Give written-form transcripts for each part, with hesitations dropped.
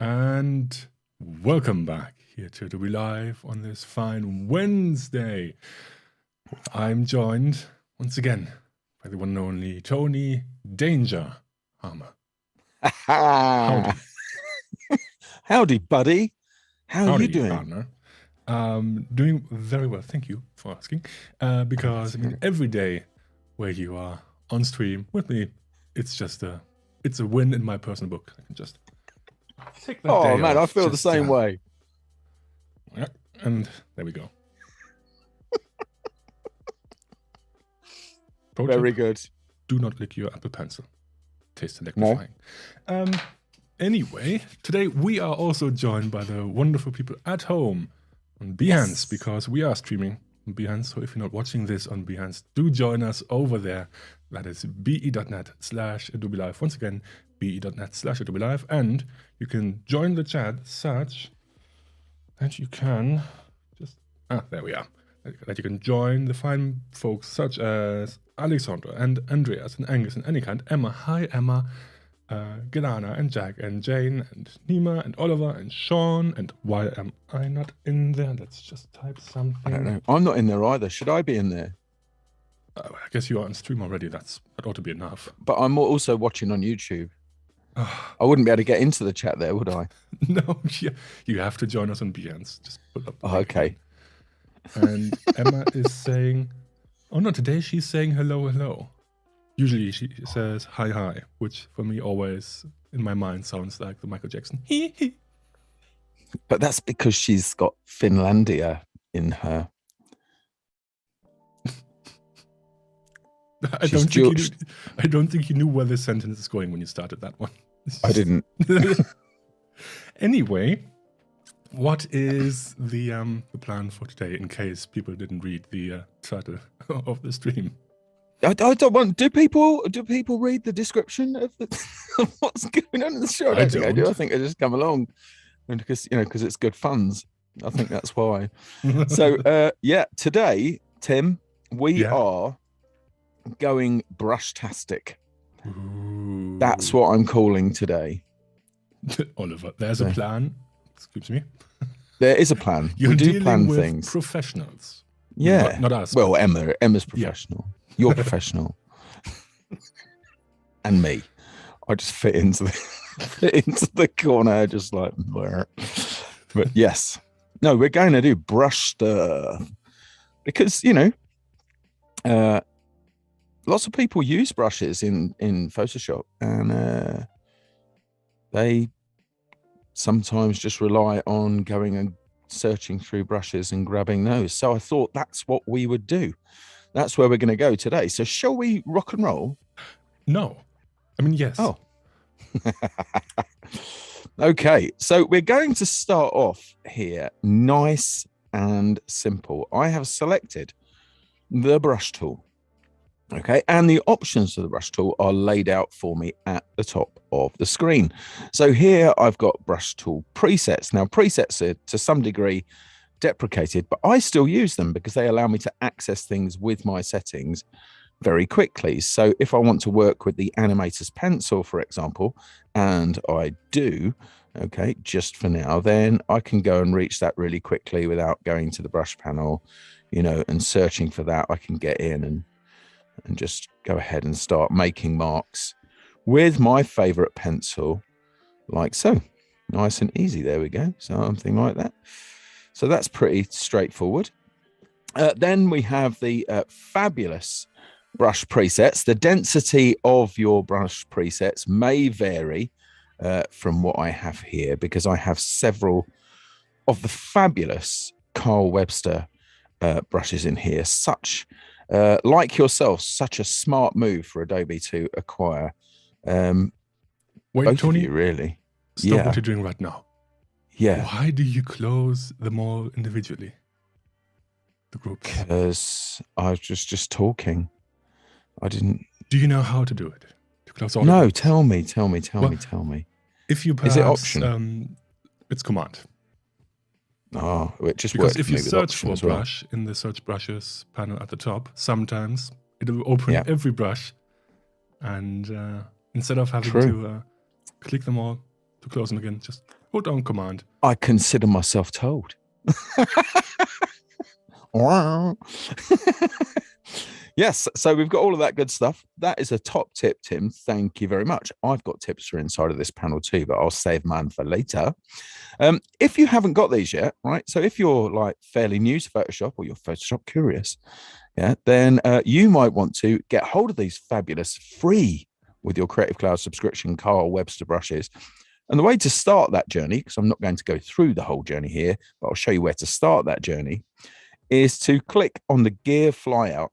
And welcome back here to Adobe Live on this fine Wednesday. I'm joined once again by the one and only Tony Danger Harmer. Howdy. Howdy, buddy. How are you doing? Partner. Doing very well. Thank you for asking. Because I mean, every day where you are on stream with me, it's a win in my personal book. I can just take that day man, off, I feel the same way. Yeah, and there we go. Very good. Do not lick your Apple Pencil. Tastes electrifying. No. Anyway, today we are also joined by the wonderful people at home on Behance, because we are streaming on Behance. So if you're not watching this on Behance, do join us over there. That is be.net/Adobe Live. Once again, be.net/Adobe Live. And you can join the chat such that you can just, there we are. That you can join the fine folks such as Alexandra and Andreas and Angus and Annika and Emma. Hi, Emma. Gelana and Jack and Jane and Nima and Oliver and Sean. And why am I not in there? Let's just type something. I don't know. I'm not in there either. Should I be in there? I guess you are on stream already. That ought to be enough. But I'm also watching on YouTube. I wouldn't be able to get into the chat there, would I? No, you have to join us on Behance. Just put up. Okay. And Emma is saying, oh no, today she's saying hello, hello. Usually she says hi, hi, which for me always in my mind sounds like the Michael Jackson. Hee hee. But that's because she's got Finlandia in her. I don't think you knew where this sentence is going when you started that one. I didn't. Anyway, what is the plan for today in case people didn't read the title of the stream? I don't want. Do people read the description of what's going on in the show? I don't think I do. I think they just come along, and because it's good funs. I think that's why. So today, Tim, we are going brush-tastic. Ooh. That's what I'm calling today. Oliver, there's a plan. Excuse me. There is a plan. We do plan with things. Professionals. Yeah. Not us. Well, Emma's professional. Yeah. You're professional. And me. I just fit into the corner just like where. But yes. No, we're going to do brush stuff. Because, lots of people use brushes in Photoshop, and they sometimes just rely on going and searching through brushes and grabbing those. So I thought that's what we would do. That's where we're going to go today. So shall we rock and roll? No. I mean, yes. Oh. Okay. So we're going to start off here nice and simple. I have selected the brush tool. Okay, and the options for the brush tool are laid out for me at the top of the screen. So here I've got brush tool presets. Now presets are to some degree deprecated, but I still use them because they allow me to access things with my settings very quickly. So if I want to work with the animator's pencil, for example, and I do, okay, just for now, then I can go and reach that really quickly without going to the brush panel, and searching for that. I can get in and just go ahead and start making marks with my favorite pencil, like so. Nice and easy. There we go. Something like that. So that's pretty straightforward. Then we have the fabulous brush presets. The density of your brush presets may vary from what I have here, because I have several of the fabulous Carl Webster brushes in here, such like yourself, such a smart move for Adobe to acquire Wait, both Tony, of you, really. Stop what you're doing right now. Yeah. Why do you close them all individually? The groups. Because I was just talking. I didn't. Do you know how to do it? To close all No, the tell me. If you perhaps, is it option? It's command. Oh, it just because works if for you me with search option for a as well. brush in the search brushes panel at the top, sometimes it will open every brush, and instead of having to click them all to close them again, just hold down command. I consider myself told. Yes, so we've got all of that good stuff. That is a top tip, Tim. Thank you very much. I've got tips for inside of this panel too, but I'll save mine for later. If you haven't got these yet, right? So if you're like fairly new to Photoshop or you're Photoshop curious, then you might want to get hold of these fabulous free with your Creative Cloud subscription, Carl Webster brushes. And the way to start that journey, because I'm not going to go through the whole journey here, but I'll show you where to start that journey, is to click on the gear flyout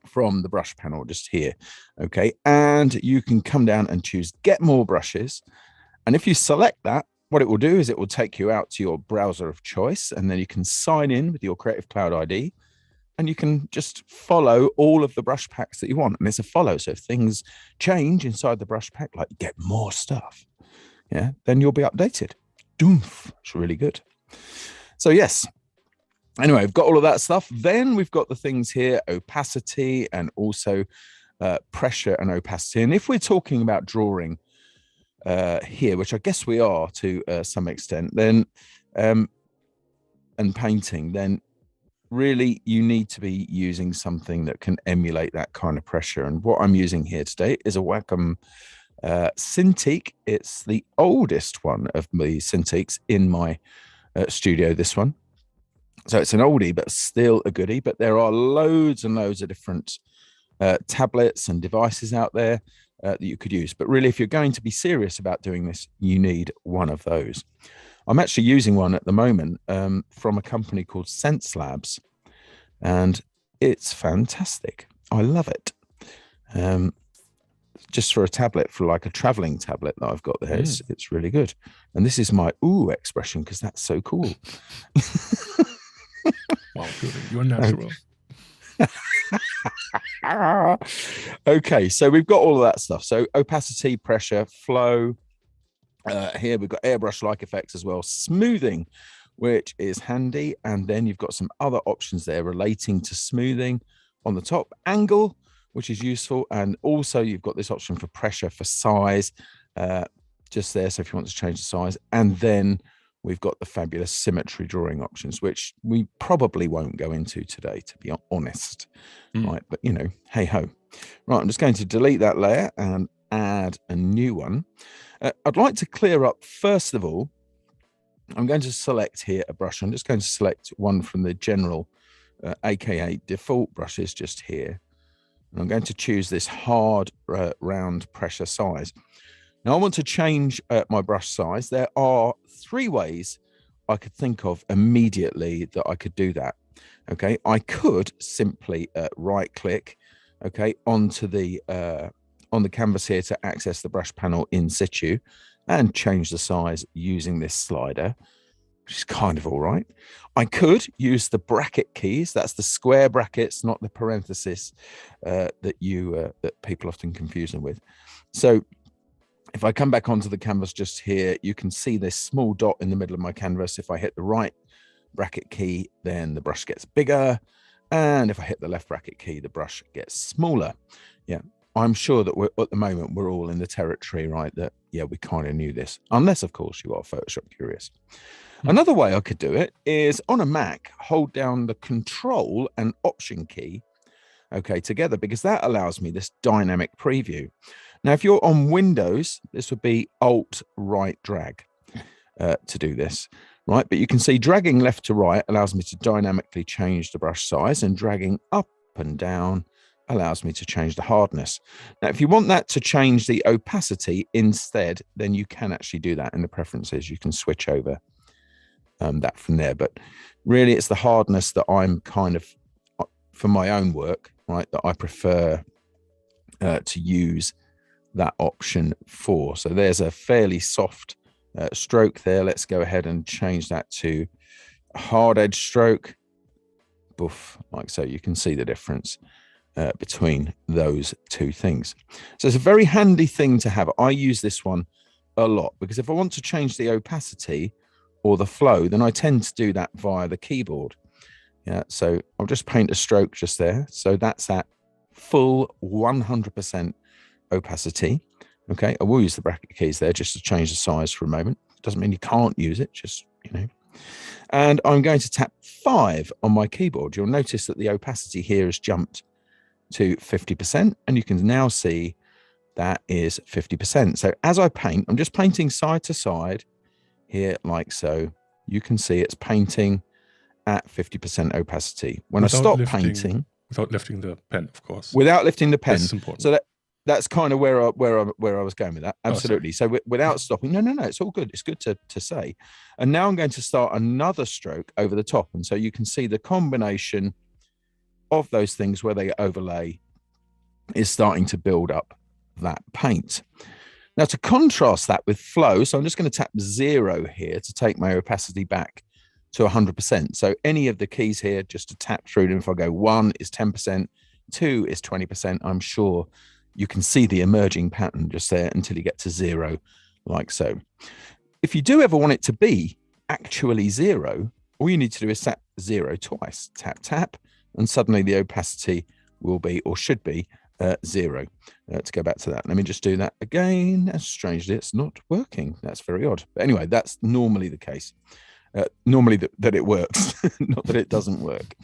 from the brush panel just here. Okay. And you can come down and choose get more brushes. And if you select that, what it will do is it will take you out to your browser of choice, and then you can sign in with your Creative Cloud ID, and you can just follow all of the brush packs that you want. And it's a follow. So if things change inside the brush pack, like you get more stuff, then you'll be updated. Doof. It's really good. So yes. Anyway, we've got all of that stuff. Then we've got the things here, opacity and also pressure and opacity. And if we're talking about drawing here, which I guess we are to some extent, then and painting, then really you need to be using something that can emulate that kind of pressure. And what I'm using here today is a Wacom Cintiq. It's the oldest one of the Cintiqs in my studio, this one. So it's an oldie, but still a goodie. But there are loads and loads of different tablets and devices out there that you could use. But really, if you're going to be serious about doing this, you need one of those. I'm actually using one at the moment from a company called Sense Labs, and it's fantastic. I love it. Just for a tablet, for like a traveling tablet that I've got there, it's really good. And this is my ooh expression because that's so cool. Wow, you're natural. Okay, so we've got all of that stuff. So opacity, pressure, flow. Here we've got airbrush-like effects as well. Smoothing, which is handy. And then you've got some other options there relating to smoothing on the top. Angle, which is useful. And also you've got this option for pressure, for size, just there. So if you want to change the size. And then we've got the fabulous symmetry drawing options, which we probably won't go into today, to be honest. Right, but you know, hey ho. Right, I'm just going to delete that layer and add a new one. I'd like to clear up, first of all, I'm going to select here a brush. I'm just going to select one from the general, aka default brushes just here. And I'm going to choose this hard round pressure size. Now I want to change my brush size. There are 3 ways I could think of immediately that I could do that. Okay, I could simply right click, okay, onto the on the canvas here to access the brush panel in situ and change the size using this slider, which is kind of all right. I could use the bracket keys. That's the square brackets, not the parenthesis that people often confuse them with. So if I come back onto the canvas just here, you can see this small dot in the middle of my canvas. If I hit the right bracket key, then the brush gets bigger. And if I hit the left bracket key, the brush gets smaller. Yeah, I'm sure that at the moment, we're all in the territory, right? That, yeah, we kind of knew this, unless, of course, you are Photoshop curious. Another way I could do it is on a Mac, hold down the Control and Option key, okay, together, because that allows me this dynamic preview. Now, if you're on Windows, this would be Alt right drag to do this, right? But you can see dragging left to right allows me to dynamically change the brush size, and dragging up and down allows me to change the hardness. Now, if you want that to change the opacity instead, then you can actually do that in the preferences. You can switch over that from there. But really, it's the hardness that I'm kind of for my own work, right, that I prefer to use that option for. So there's a fairly soft stroke there. Let's go ahead and change that to a hard edge stroke. Boof, like so. You can see the difference between those two things. So it's a very handy thing to have. I use this one a lot because if I want to change the opacity or the flow, then I tend to do that via the keyboard. Yeah, so I'll just paint a stroke just there. So that's at full 100% opacity. Okay, I will use the bracket keys there just to change the size for a moment. Doesn't mean you can't use it, just, you know. And I'm going to tap 5 on my keyboard. You'll notice that the opacity here has jumped to 50%, and you can now see that is 50%. So as I paint, I'm just painting side to side here like so. You can see it's painting at 50% opacity. When I stop painting, without lifting the pen, of course. Without lifting the pen. That's important. So that's kind of where I was going with that. Absolutely. So without stopping, no, it's all good. It's good to say. And now I'm going to start another stroke over the top. And so you can see the combination of those things where they overlay is starting to build up that paint. Now to contrast that with flow, so I'm just going to tap 0 here to take my opacity back to 100%. So any of the keys here, just to tap through them. If I go 1 is 10%, 2 is 20%, I'm sure you can see the emerging pattern just there until you get to 0, like so. If you do ever want it to be actually 0, all you need to do is tap 0 twice. Tap, tap, and suddenly the opacity will be, or should be, 0. To go back to that, let me just do that again. Strangely, it's not working. That's very odd. But anyway, that's normally the case. Normally that it works, not that it doesn't work.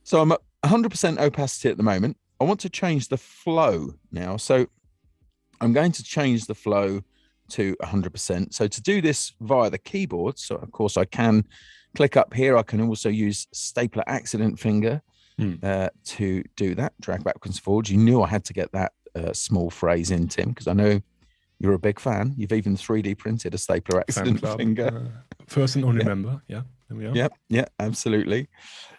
So I'm at 100% opacity at the moment. I want to change the flow now. So I'm going to change the flow to 100%. So to do this via the keyboard, so of course I can click up here. I can also use stapler accident finger to do that, drag backwards and forwards. You knew I had to get that small phrase in, Tim, because I know you're a big fan. You've even 3D printed a stapler accident finger. First and only member. Yeah, there we are. Yeah, absolutely.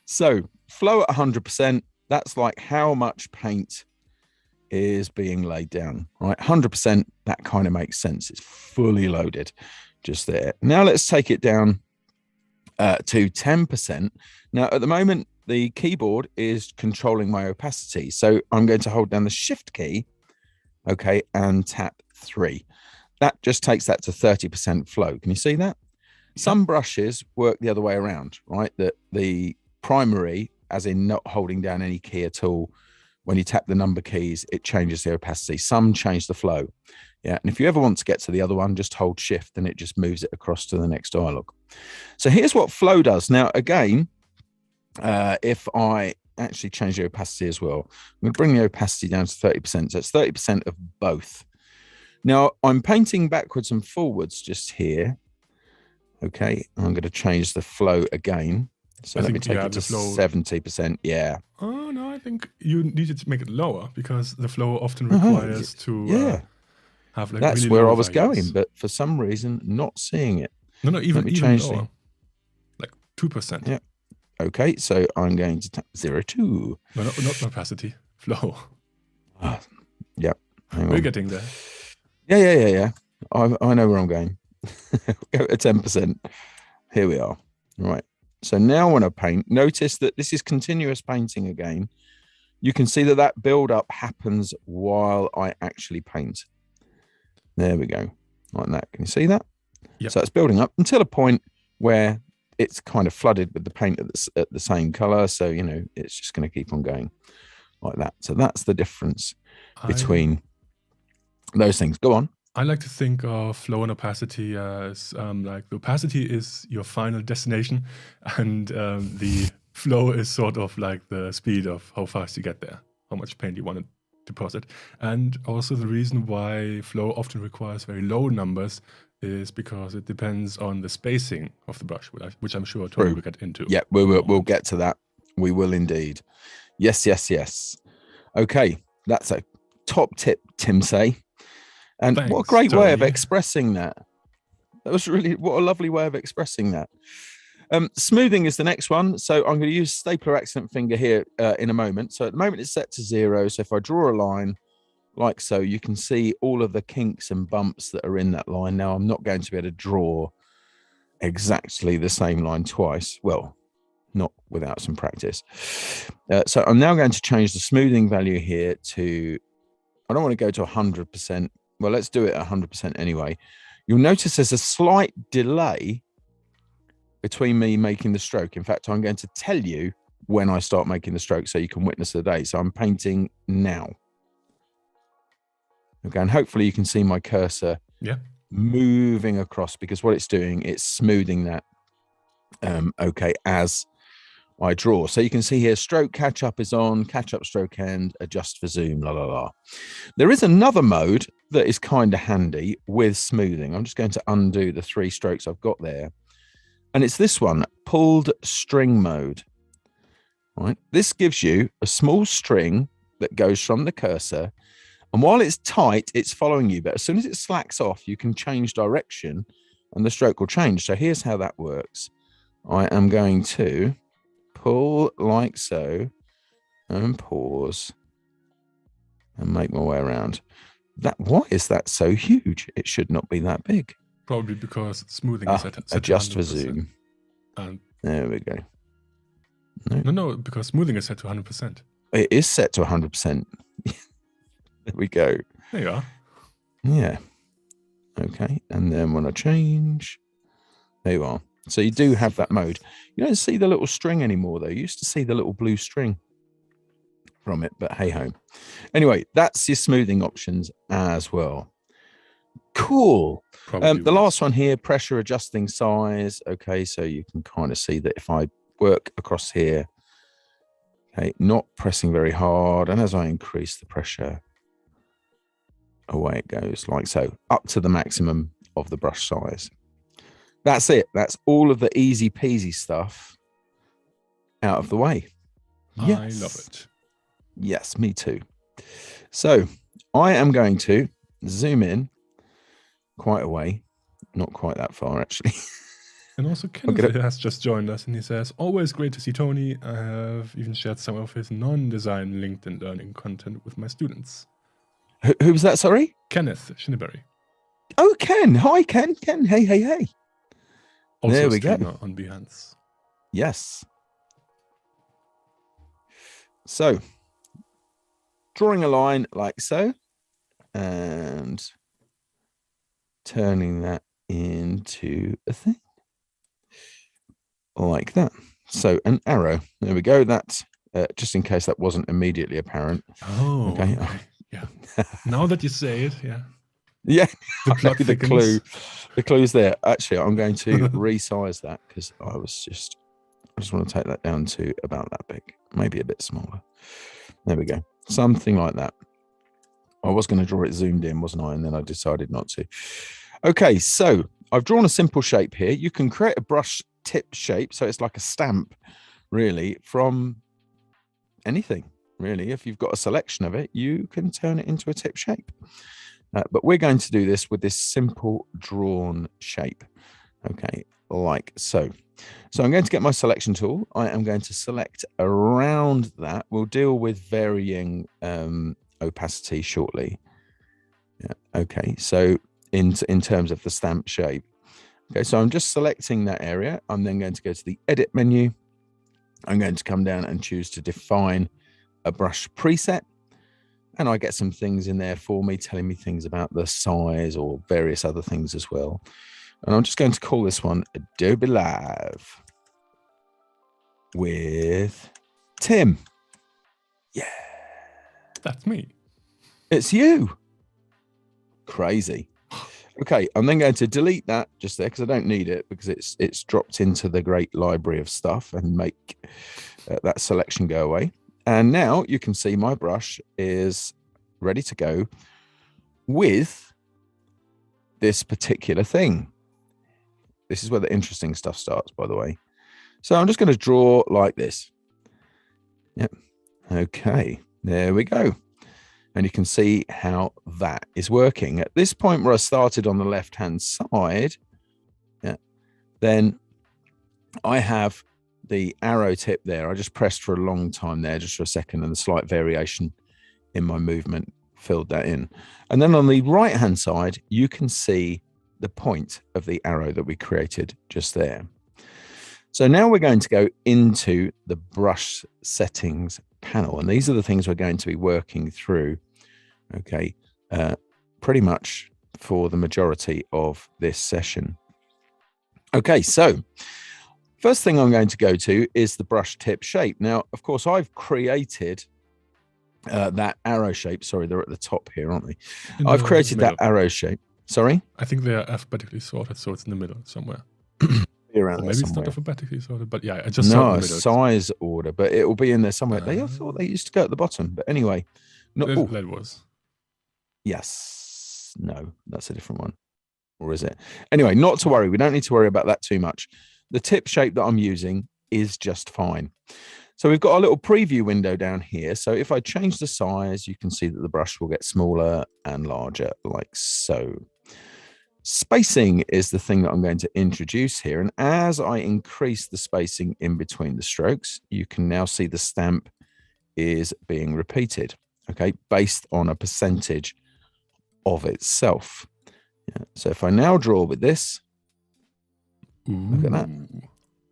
So flow at 100%. That's like how much paint is being laid down, right? 100%, that kind of makes sense. It's fully loaded just there. Now let's take it down to 10%. Now at the moment, the keyboard is controlling my opacity. So I'm going to hold down the Shift key, okay, and tap 3. That just takes that to 30% flow. Can you see that? Some brushes work the other way around, right? That the primary, as in not holding down any key at all, when you tap the number keys, it changes the opacity. Some change the flow. Yeah, and if you ever want to get to the other one, just hold Shift and it just moves it across to the next dialog. So here's what flow does. Now, again, if I actually change the opacity as well, I'm going to bring the opacity down to 30%. So it's 30% of both. Now, I'm painting backwards and forwards just here. Okay, I'm going to change the flow again. So let me take it to 70%. Yeah. Oh, no, I think you needed to make it lower because the flow often requires to have like that's really where low I was values. going, but for some reason, not seeing it. No, even lower. Like 2%. Yeah. Okay, so I'm going to tap 0.2. No, not opacity, flow. Yeah. We're getting there. Yeah. I know where I'm going. Go to 10%. Here we are. Right. So now when I paint, notice that this is continuous painting again. You can see that that build up happens while I actually paint. There we go. Like that. Can you see that? Yep. So it's building up until a point where it's kind of flooded with the paint at the same color. So, you know, it's just going to keep on going like that. So that's the difference between those things. Go on. I like to think of flow and opacity as like the opacity is your final destination, and the flow is sort of like the speed of how fast you get there, how much paint you want to deposit. And also the reason why flow often requires very low numbers is because it depends on the spacing of the brush, which I'm sure Tony will get into. Yeah, we'll get to that. We will indeed. Yes. Okay, that's a top tip, Tim say. And thanks, what a great Tony. way of expressing that. That was really, what a lovely way of expressing that. Smoothing is the next one. So I'm going to use stapler accent finger here in a moment. So at the moment it's set to 0. So if I draw a line like so, you can see all of the kinks and bumps that are in that line. Now I'm not going to be able to draw exactly the same line twice. Well, not without some practice. So I'm now going to change the smoothing value here to, I don't want to go to 100%. Well, let's do it at 100% anyway. You'll notice there's a slight delay between me making the stroke. In fact, I'm going to tell you when I start making the stroke so you can witness the day. So I'm painting now. Okay, and hopefully you can see my cursor moving across, because what it's doing, it's smoothing that okay, as I draw. So you can see here, stroke catch up is on, catch up stroke end, adjust for zoom, la la la. There is another mode that is kind of handy with smoothing. I'm just going to undo the 3 strokes I've got there. And it's this one, pulled string mode. Right? This gives you a small string that goes from the cursor. And while it's tight, it's following you. But as soon as it slacks off, you can change direction and the stroke will change. So here's how that works. I am going to pull like so and pause and make my way around. Why is that so huge? It should not be that big. Probably because smoothing is set adjust for zoom. And there we go. No, because smoothing is set to 100%. It is set to 100%. There we go. There you are. Yeah. Okay. And then when I change, there you are. So you do have that mode. You don't see the little string anymore, though. You used to see the little blue string from it, but hey ho. Anyway, that's your smoothing options as well. Cool. The last one here, pressure adjusting size. Okay, so you can kind of see that if I work across here, okay, not pressing very hard, and as I increase the pressure, away it goes like so, up to the maximum of the brush size. That's it. That's all of the easy peasy stuff out of the way. Yes. I love it. Yes, me too. So I am going to zoom in quite a way, not quite that far actually. And also Kenneth has just joined us and he says, always great to see Tony. I have even shared some of his non-design LinkedIn learning content with my students. Who was that, sorry? Kenneth Shinneberry. Oh, Ken. Hi, Ken. Ken, hey, hey, hey. Also there we go. On Behance. Yes. So, drawing a line like so, and turning that into a thing like that. So, an arrow. There we go. That's just in case that wasn't immediately apparent. Oh, okay. Yeah. Now that you say it, yeah. Yeah, the clue's there. Actually, I'm going to resize that because I just want to take that down to about that big, maybe a bit smaller. There we go, something like that. I was going to draw it zoomed in, wasn't I? And then I decided not to. Okay, so I've drawn a simple shape here. You can create a brush tip shape, so it's like a stamp, really, from anything. Really, if you've got a selection of it, you can turn it into a tip shape. But we're going to do this with this simple drawn shape. Okay, like so. So I'm going to get my selection tool. I am going to select around that. We'll deal with varying opacity shortly. Yeah, okay, so in terms of the stamp shape. Okay, so I'm just selecting that area. I'm then going to go to the edit menu. I'm going to come down and choose to define a brush preset. And I get some things in there for me, telling me things about the size or various other things as well. And I'm just going to call this one Adobe Live with Tim. Yeah. That's me. It's you. Crazy. Okay, I'm then going to delete that just there because I don't need it, because it's dropped into the great library of stuff, and make that selection go away. And now you can see my brush is ready to go with this particular thing. This is where the interesting stuff starts, by the way. So I'm just going to draw like this. Yep. Okay, there we go. And you can see how that is working. At this point where I started on the left-hand side, yeah, then I have the arrow tip there. I just pressed for a long time there, just for a second, and the slight variation in my movement filled that in. And then on the right hand side, you can see the point of the arrow that we created just there. So now we're going to go into the brush settings panel, and these are the things we're going to be working through, okay, pretty much for the majority of this session. Okay, so first thing I'm going to go to is the brush tip shape. Now, of course, I've created that arrow shape. Sorry, they're at the top here, aren't they? I've created that arrow shape. Sorry? I think they are alphabetically sorted, so it's in the middle somewhere. Around or maybe it's not alphabetically sorted, but yeah, I just saw it in the middle. Size order, but it will be in there somewhere. I thought they used to go at the bottom, but anyway. That was. Yes. No, that's a different one. Or is it? Anyway, not to worry. We don't need to worry about that too much. The tip shape that I'm using is just fine. So we've got a little preview window down here. So if I change the size, you can see that the brush will get smaller and larger like so. Spacing is the thing that I'm going to introduce here. And as I increase the spacing in between the strokes, you can now see the stamp is being repeated, okay, based on a percentage of itself. Yeah. So if I now draw with this, look at that.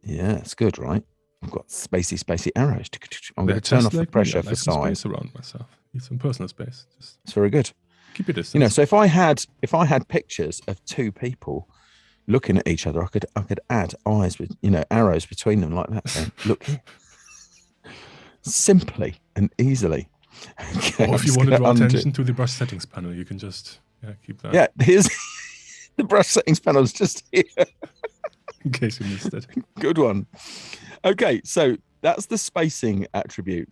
Yeah, it's good, right? I've got spacey arrows. I'm going to turn off the pressure for size. Space around myself. Need some personal space. It's very good. Keep your distance. You know, so if I had pictures of two people looking at each other, I could add eyes with, you know, arrows between them like that. So look here. Simply and easily. Okay, or if you want to draw attention to the brush settings panel, you can just keep that. Yeah, here's the brush settings panel is just here. In case you missed it. Good one. Okay, so that's the spacing attribute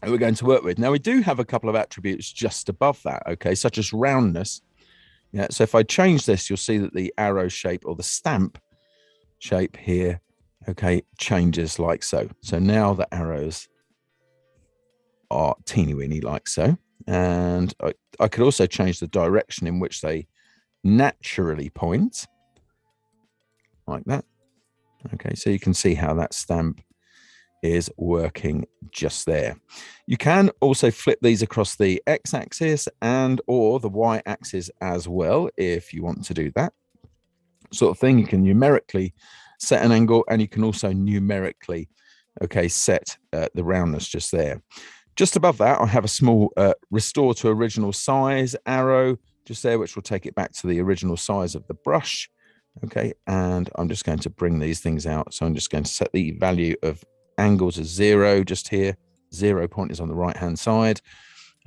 that we're going to work with. Now, we do have a couple of attributes just above that, okay, such as roundness. Yeah, so if I change this, you'll see that the arrow shape or the stamp shape here, okay, changes like so. So now the arrows are teeny weeny like so. And I could also change the direction in which they naturally point like that. Okay, so you can see how that stamp is working just there. You can also flip these across the x-axis and or the y-axis as well if you want to do that sort of thing. You can numerically set an angle, and you can also numerically, okay, set the roundness just there. Just above that, I have a small restore to original size arrow just there, which will take it back to the original size of the brush. Okay, and I'm just going to bring these things out. So I'm just going to set the value of angles as 0 just here. 0 point is on the right hand side.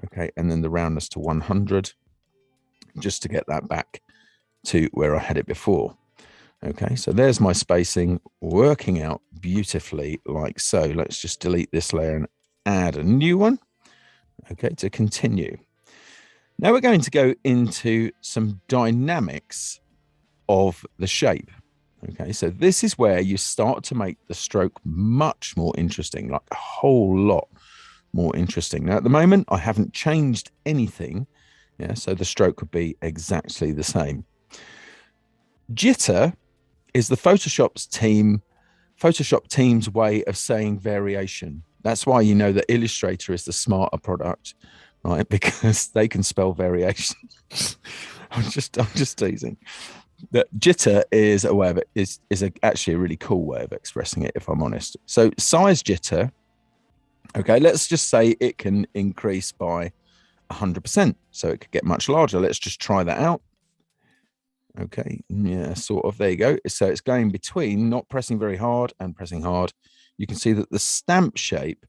Okay, and then the roundness to 100 just to get that back to where I had it before. Okay, so there's my spacing working out beautifully like so. Let's just delete this layer and add a new one. Okay, to continue. Now we're going to go into some dynamics of the shape. Okay, so this is where you start to make the stroke much more interesting, like a whole lot more interesting. Now at the moment I haven't changed anything, yeah, so the stroke would be exactly the same. Jitter is the Photoshop team's way of saying variation. That's why you know that Illustrator is the smarter product, right? Because they can spell variation. I'm just teasing. That jitter is a way of it is actually a really cool way of expressing it, if I'm honest. So size jitter, okay, let's just say it can increase by 100%, so it could get much larger. Let's just try that out. Okay, yeah, sort of. There you go. So it's going between not pressing very hard and pressing hard. You can see that the stamp shape,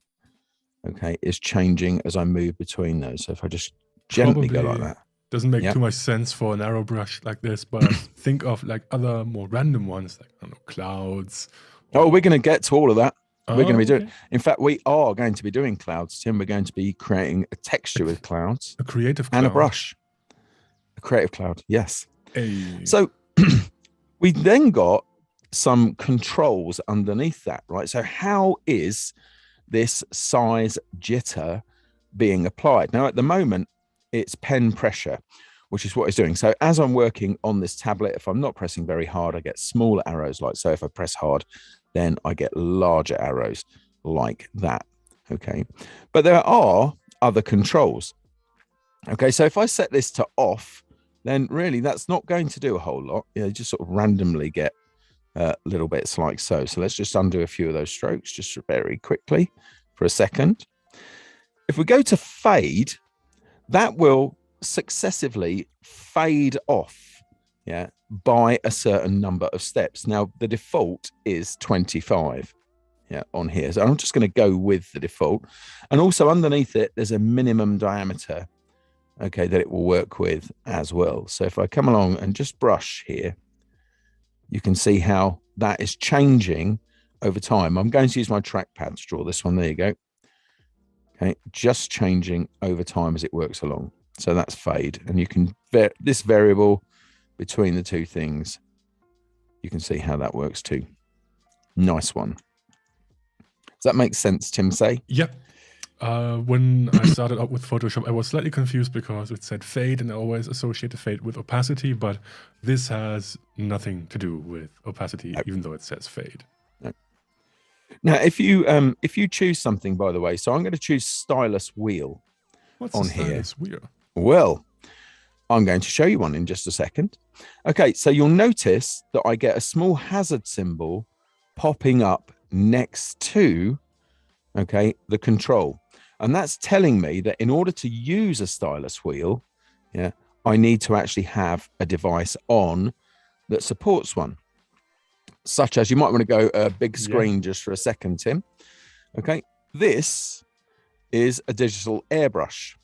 okay, is changing as I move between those. So if I just gently go like that. Doesn't make too much sense for an arrow brush like this, but think of like other more random ones, like, I don't know, clouds. Oh, we're going to get to all of that. We're going to be doing, in fact, we are going to be doing clouds, Tim. We're going to be creating a texture with clouds. A creative cloud. And a brush. A creative cloud, yes. Hey. So we then got some controls underneath that, right? So how is this size jitter being applied? Now, at the moment, it's pen pressure, which is what it's doing. So as I'm working on this tablet, if I'm not pressing very hard, I get smaller arrows like so. If I press hard, then I get larger arrows like that. Okay, but there are other controls. Okay, so if I set this to off, then really that's not going to do a whole lot. You just sort of randomly get little bits like so. So let's just undo a few of those strokes just very quickly for a second. If we go to fade, that will successively fade off, yeah, by a certain number of steps. Now the default is 25, yeah, on here. So I'm just going to go with the default, and also underneath it there's a minimum diameter, okay, that it will work with as well. So if I come along and just brush here, you can see how that is changing over time. I'm going to use my trackpad to draw this one. There you go. Okay, just changing over time as it works along. So that's fade, and you can this variable between the two things, you can see how that works too. Nice one. Does that make sense, Tim? Say? Yep. When I started out with Photoshop, I was slightly confused because it said fade, and I always associated fade with opacity, but this has nothing to do with opacity, even though it says fade. Now, if you choose something, by the way, so I'm going to choose stylus wheel. What's on the stylus here. wheel? Well, I'm going to show you one in just a second. Okay, so you'll notice that I get a small hazard symbol popping up next to, okay, the control. And that's telling me that in order to use a stylus wheel, yeah, I need to actually have a device on that supports one. Such as, you might want to go a big screen just for a second, Tim. Okay, this is a digital airbrush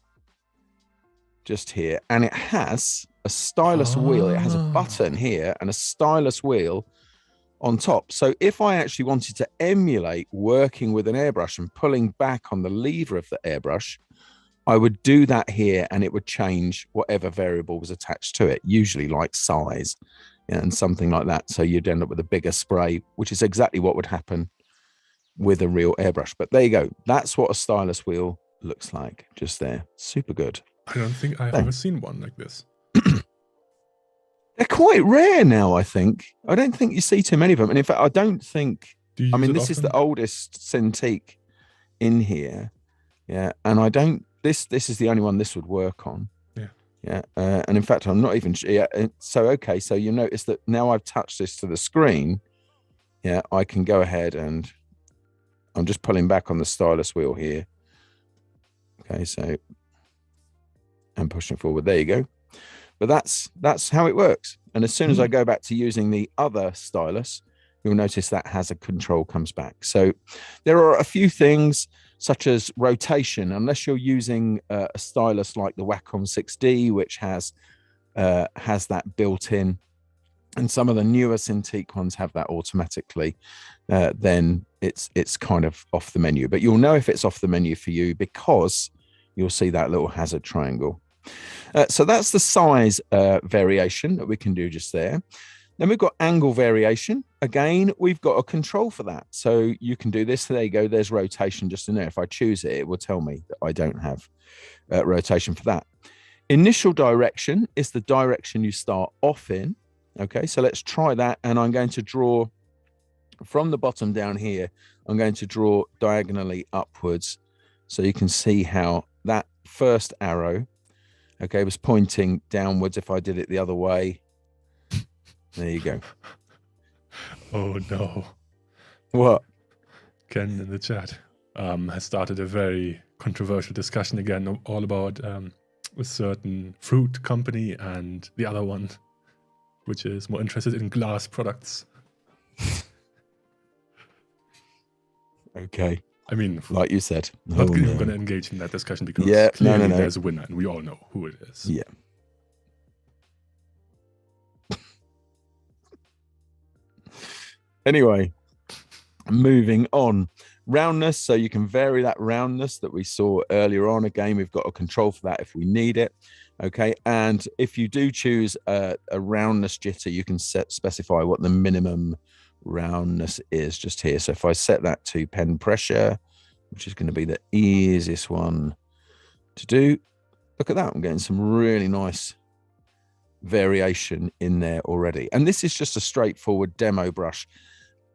just here, and it has a stylus wheel. It has a button here and a stylus wheel on top. So if I actually wanted to emulate working with an airbrush and pulling back on the lever of the airbrush, I would do that here, and it would change whatever variable was attached to it, usually like size and something like that. So you'd end up with a bigger spray, which is exactly what would happen with a real airbrush. But there you go. That's what a stylus wheel looks like just there. Super good. I don't think I've ever seen one like this. They're quite rare now, I think. I don't think you see too many of them. And in fact, I don't think, I mean, this is the oldest Cintiq in here. Yeah. And I don't, this is the only one this would work on. Yeah, and in fact, I'm not even sure. Yeah, so, okay, so you notice that now I've touched this to the screen, yeah, I can go ahead and I'm just pulling back on the stylus wheel here. Okay, so I'm pushing forward. There you go. But that's how it works. And as soon as I go back to using the other stylus, you'll notice that has a control comes back. So there are a few things such as rotation, unless you're using a stylus like the Wacom 6D, which has that built in, and some of the newer Cintiq ones have that automatically, then it's kind of off the menu. But you'll know if it's off the menu for you because you'll see that little hazard triangle. So that's the size variation that we can do just there. Then we've got angle variation. Again, we've got a control for that. So you can do this. There you go. There's rotation just in there. If I choose it, it will tell me that I don't have rotation for that. Initial direction is the direction you start off in. Okay, so let's try that. And I'm going to draw from the bottom down here. I'm going to draw diagonally upwards. So you can see how that first arrow, okay, was pointing downwards. If I did it the other way, there you go. Oh no. What? Ken in the chat has started a very controversial discussion again, all about a certain fruit company and the other one, which is more interested in glass products. Okay. I mean, like you said, not going to engage in that discussion because clearly there's a winner and we all know who it is. Yeah. Anyway, moving on. Roundness, so you can vary that roundness that we saw earlier on. Again, we've got a control for that if we need it. Okay, and if you do choose a roundness jitter, you can specify what the minimum roundness is just here. So if I set that to pen pressure, which is going to be the easiest one to do, look at that. I'm getting some really nice variation in there already. And this is just a straightforward demo brush.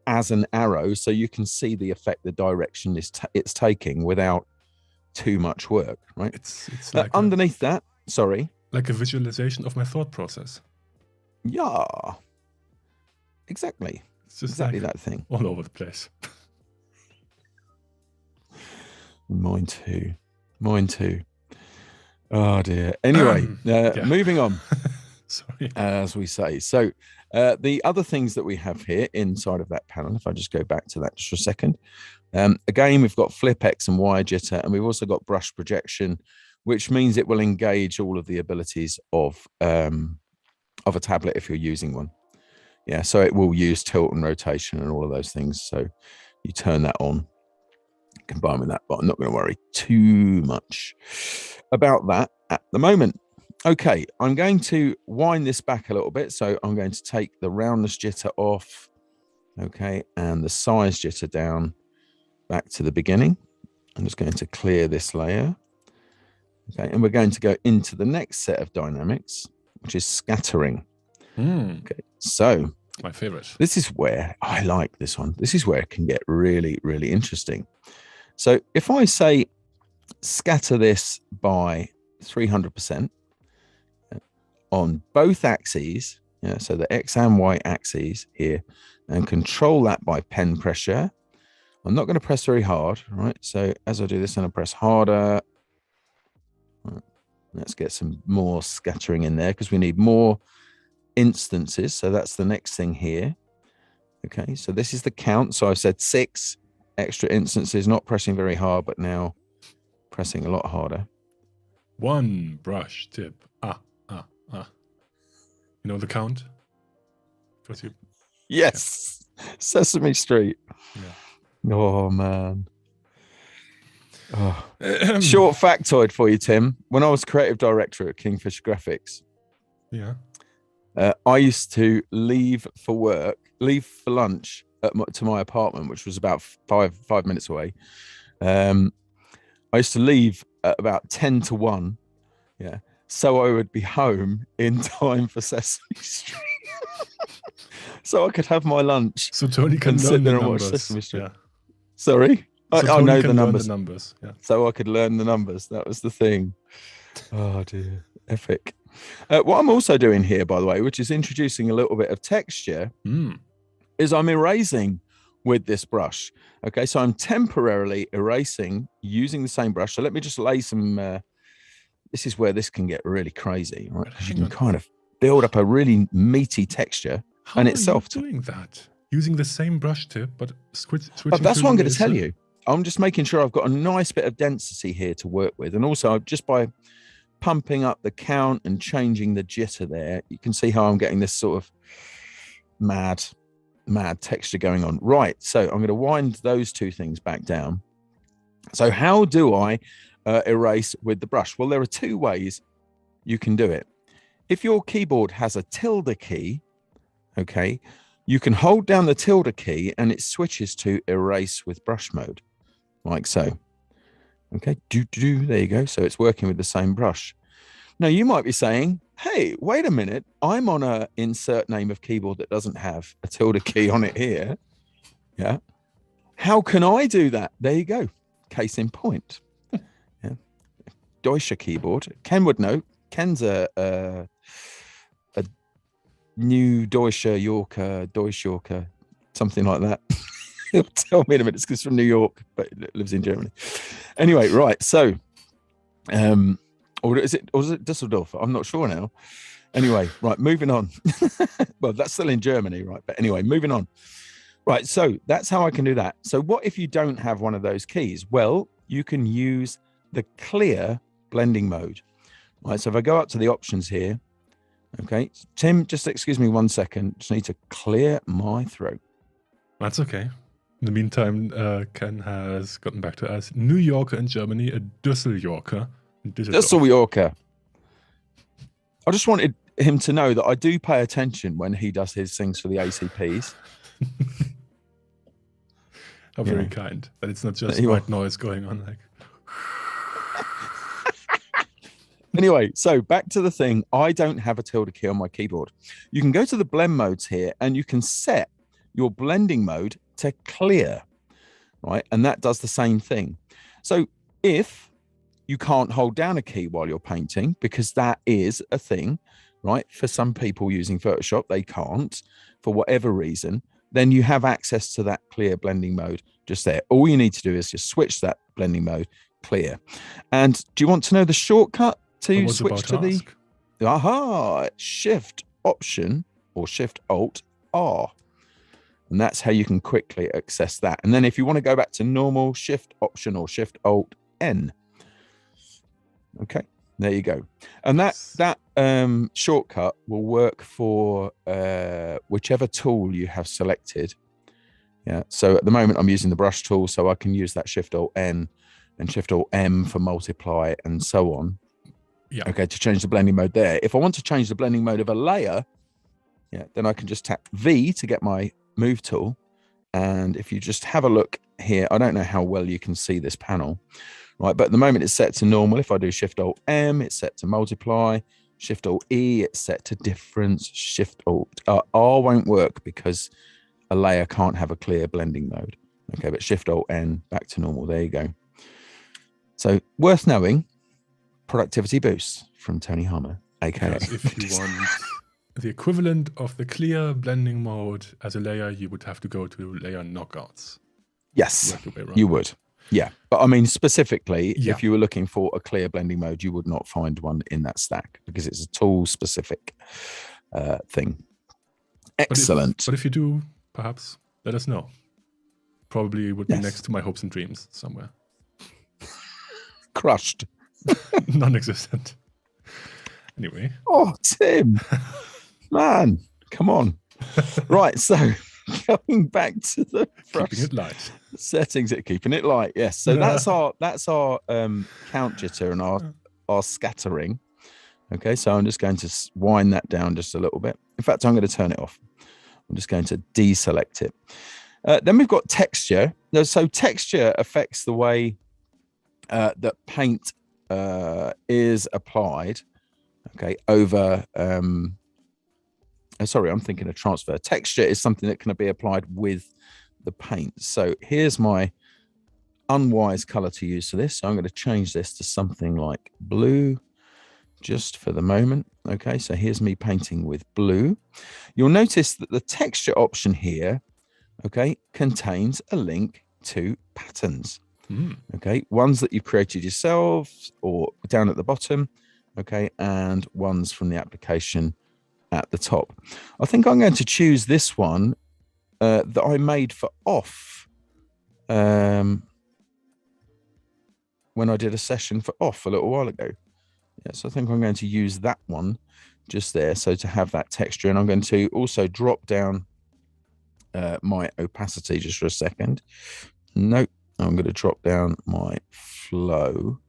as an arrow, so you can see the effect the direction it's taking without too much work, right? It's like underneath that, sorry. Like a visualization of my thought process. Yeah. Exactly. It's just exactly like that thing. all over the place. Mine too. Mine too. Oh dear. Anyway, moving on. Sorry. As we say. So the other things that we have here inside of that panel, if I just go back to that just for a second. Again, we've got flip X and Y jitter, and we've also got brush projection, which means it will engage all of the abilities of a tablet if you're using one. Yeah, so it will use tilt and rotation and all of those things. So you turn that on, combine with that, but I'm not going to worry too much about that at the moment. Okay, I'm going to wind this back a little bit. So I'm going to take the roundness jitter off, okay, and the size jitter down back to the beginning. I'm just going to clear this layer. Okay, and we're going to go into the next set of dynamics, which is scattering. Okay, so my favorite. This is where I like this one. This is where it can get really, really interesting. So if I say scatter this by 300% on both axes, so the X and Y axes here, and control that by pen pressure. I'm not going to press very hard, right? So as I do this, I'm going to press harder. Right. Let's get some more scattering in there because we need more instances. So that's the next thing here. Okay, so this is the count. So I've said 6 extra instances, not pressing very hard, but now pressing a lot harder. 1 brush tip. You know the count? Yes. Yeah. Sesame Street. Yeah. Oh, man. Oh. Short factoid for you, Tim. When I was creative director at Kingfisher Graphics, I used to leave for lunch to my apartment, which was about five minutes away. I used to leave at about 10 to 1. Yeah. So I would be home in time for Sesame Street. So I could have my lunch. So Tony can sit there and watch Sesame Street. Yeah. Sorry? So I know the numbers. Yeah. So I could learn the numbers. That was the thing. Oh, dear. Epic. What I'm also doing here, by the way, which is introducing a little bit of texture, is I'm erasing with this brush. Okay, so I'm temporarily erasing using the same brush. So let me just lay some... this is where this can get really crazy, right? Because you can kind of build up a really meaty texture. How and are itself you doing that? Using the same brush tip, but switching. That's what I'm going to tell you. I'm just making sure I've got a nice bit of density here to work with. And also just by pumping up the count and changing the jitter there, you can see how I'm getting this sort of mad texture going on. Right. So I'm going to wind those two things back down. So how do I erase with the brush? Well, there are 2 ways you can do it. If your keyboard has a tilde key, okay, you can hold down the tilde key and it switches to erase with brush mode, like so. Okay, there you go. So it's working with the same brush. Now you might be saying, hey, wait a minute, I'm on a insert name of keyboard that doesn't have a tilde key on it here. Yeah. How can I do that? There you go. Case in point. Yeah. Deutsche keyboard. Ken would know. Ken's a new Deutsche Yorker, something like that. He'll tell me in a minute. It's because from New York, but lives in Germany. Anyway, right. So, or is it Düsseldorf? I'm not sure now. Anyway, right. Moving on. Well, that's still in Germany, right? But anyway, moving on. Right. So that's how I can do that. So what if you don't have one of those keys? Well, you can use the clear blending mode. Right. So if I go up to the options here, okay, Tim, just excuse me 1 second. Just need to clear my throat. That's okay. In the meantime, Ken has gotten back to us. New Yorker in Germany, a Düsseldorfer. Düsseldorfer. I just wanted him to know that I do pay attention when he does his things for the ACPs. How very kind. That it's not just white noise going on. Like. Anyway, so back to the thing. I don't have a tilde key on my keyboard. You can go to the blend modes here and you can set your blending mode to clear, right? And that does the same thing. So if you can't hold down a key while you're painting, because that is a thing, right? For some people using Photoshop, they can't for whatever reason, then you have access to that clear blending mode just there. All you need to do is just switch that blending mode clear. And do you want to know the shortcut to switch to the Shift Option or Shift Alt R? And that's how you can quickly access that. And then if you want to go back to normal, Shift Option or Shift Alt N. Okay, there you go. And that shortcut will work for whichever tool you have selected. Yeah. So at the moment I'm using the brush tool, so I can use that Shift Alt N and Shift Alt M for multiply and so on. Yeah. Okay, to change the blending mode there. If I want to change the blending mode of a layer, yeah, then I can just tap V to get my move tool. And if you just have a look here, I don't know how well you can see this panel, right? But at the moment it's set to normal. If I do Shift Alt M, it's set to multiply. Shift Alt E, it's set to difference. Shift Alt R won't work because a layer can't have a clear blending mode. Okay, but Shift Alt N, back to normal. There you go. So worth knowing, productivity boost from Tony Harmer, aka. Because if you want the equivalent of the clear blending mode as a layer, you would have to go to layer knockouts. Yes, you would. Yeah, but I mean specifically, if you were looking for a clear blending mode, you would not find one in that stack because it's a tool specific thing. Excellent. But if you do, perhaps let us know. Probably would be next to my hopes and dreams somewhere. Crushed. Non-existent. Anyway. Oh, Tim. Man, come on. Right, so going back to the brush keeping it light settings, keeping it light. Yes, so that's our count jitter and our scattering. Okay, so I'm just going to wind that down just a little bit. In fact, I'm going to turn it off. I'm just going to deselect it. Then we've got texture. So texture affects the way that paint is applied. Okay, over. Sorry, I'm thinking of transfer. Texture is something that can be applied with the paint. So here's my unwise color to use for this. So I'm going to change this to something like blue just for the moment. Okay, so here's me painting with blue. You'll notice that the texture option here, okay, contains a link to patterns. Okay, ones that you've created yourselves or down at the bottom, okay, and ones from the application at the top. I think I'm going to choose this one that I made for off when I did a session for off a little while ago. Yes, I think I'm going to use that one just there, so to have that texture. And I'm going to also drop down my opacity just for a second. Nope. I'm going to drop down my flow,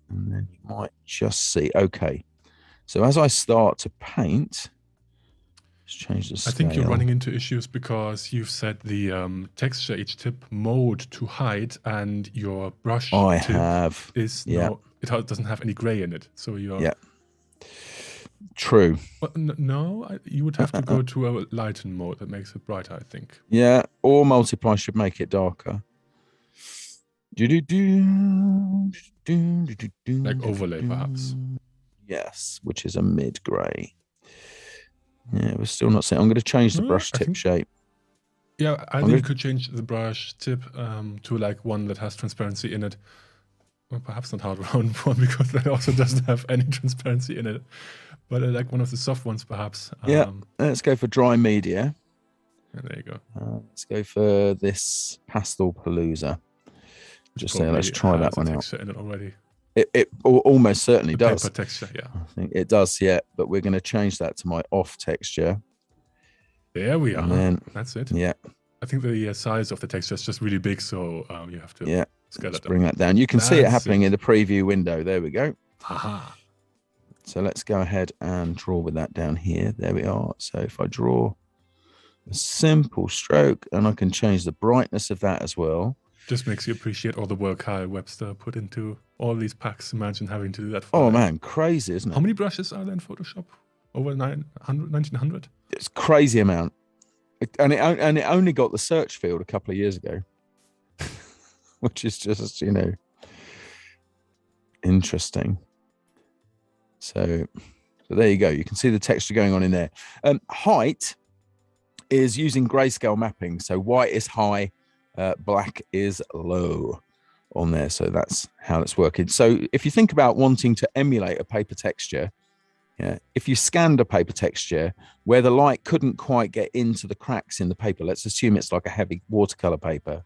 and then you might just see. Okay, so as I start to paint, let's change the scale. I think you're running into issues because you've set the texture each tip mode to hide, and your brush tip is it doesn't have any gray in it. So you're true. Well, no, you would have to go to a lighten mode that makes it brighter, I think. Yeah, or multiply should make it darker. Like overlay, perhaps. Yes, which is a mid gray. Yeah, we're still not saying. I'm going to change the brush tip shape. Yeah, I think you could change the brush tip to like one that has transparency in it. Well, perhaps not hard round one because that also doesn't have any transparency in it. But like one of the soft ones, perhaps. Yeah, let's go for dry media. Yeah, there you go. Let's go for this Pastel Palooza. Just say, let's try that one out. In it already. It almost certainly does. Paper texture, yeah. I think it does, yeah. But we're going to change that to my off texture. There we are. Then, that's it. Yeah. I think the size of the texture is just really big, so you have to scale it down. Bring that down. You can see it happening in the preview window. There we go. Haha. So let's go ahead and draw with that down here. There we are. So if I draw a simple stroke, and I can change the brightness of that as well. Just makes you appreciate all the work Kyle Webster put into all these packs. Imagine having to do that. Oh man, crazy, isn't it? How many brushes are there in Photoshop? Over 1900? It's crazy amount. And it only got the search field a couple of years ago, which is just, you know, interesting. So there you go. You can see the texture going on in there. Height is using grayscale mapping. So white is high, black is low on there. So that's how it's working. So if you think about wanting to emulate a paper texture, yeah, if you scanned a paper texture where the light couldn't quite get into the cracks in the paper, let's assume it's like a heavy watercolor paper,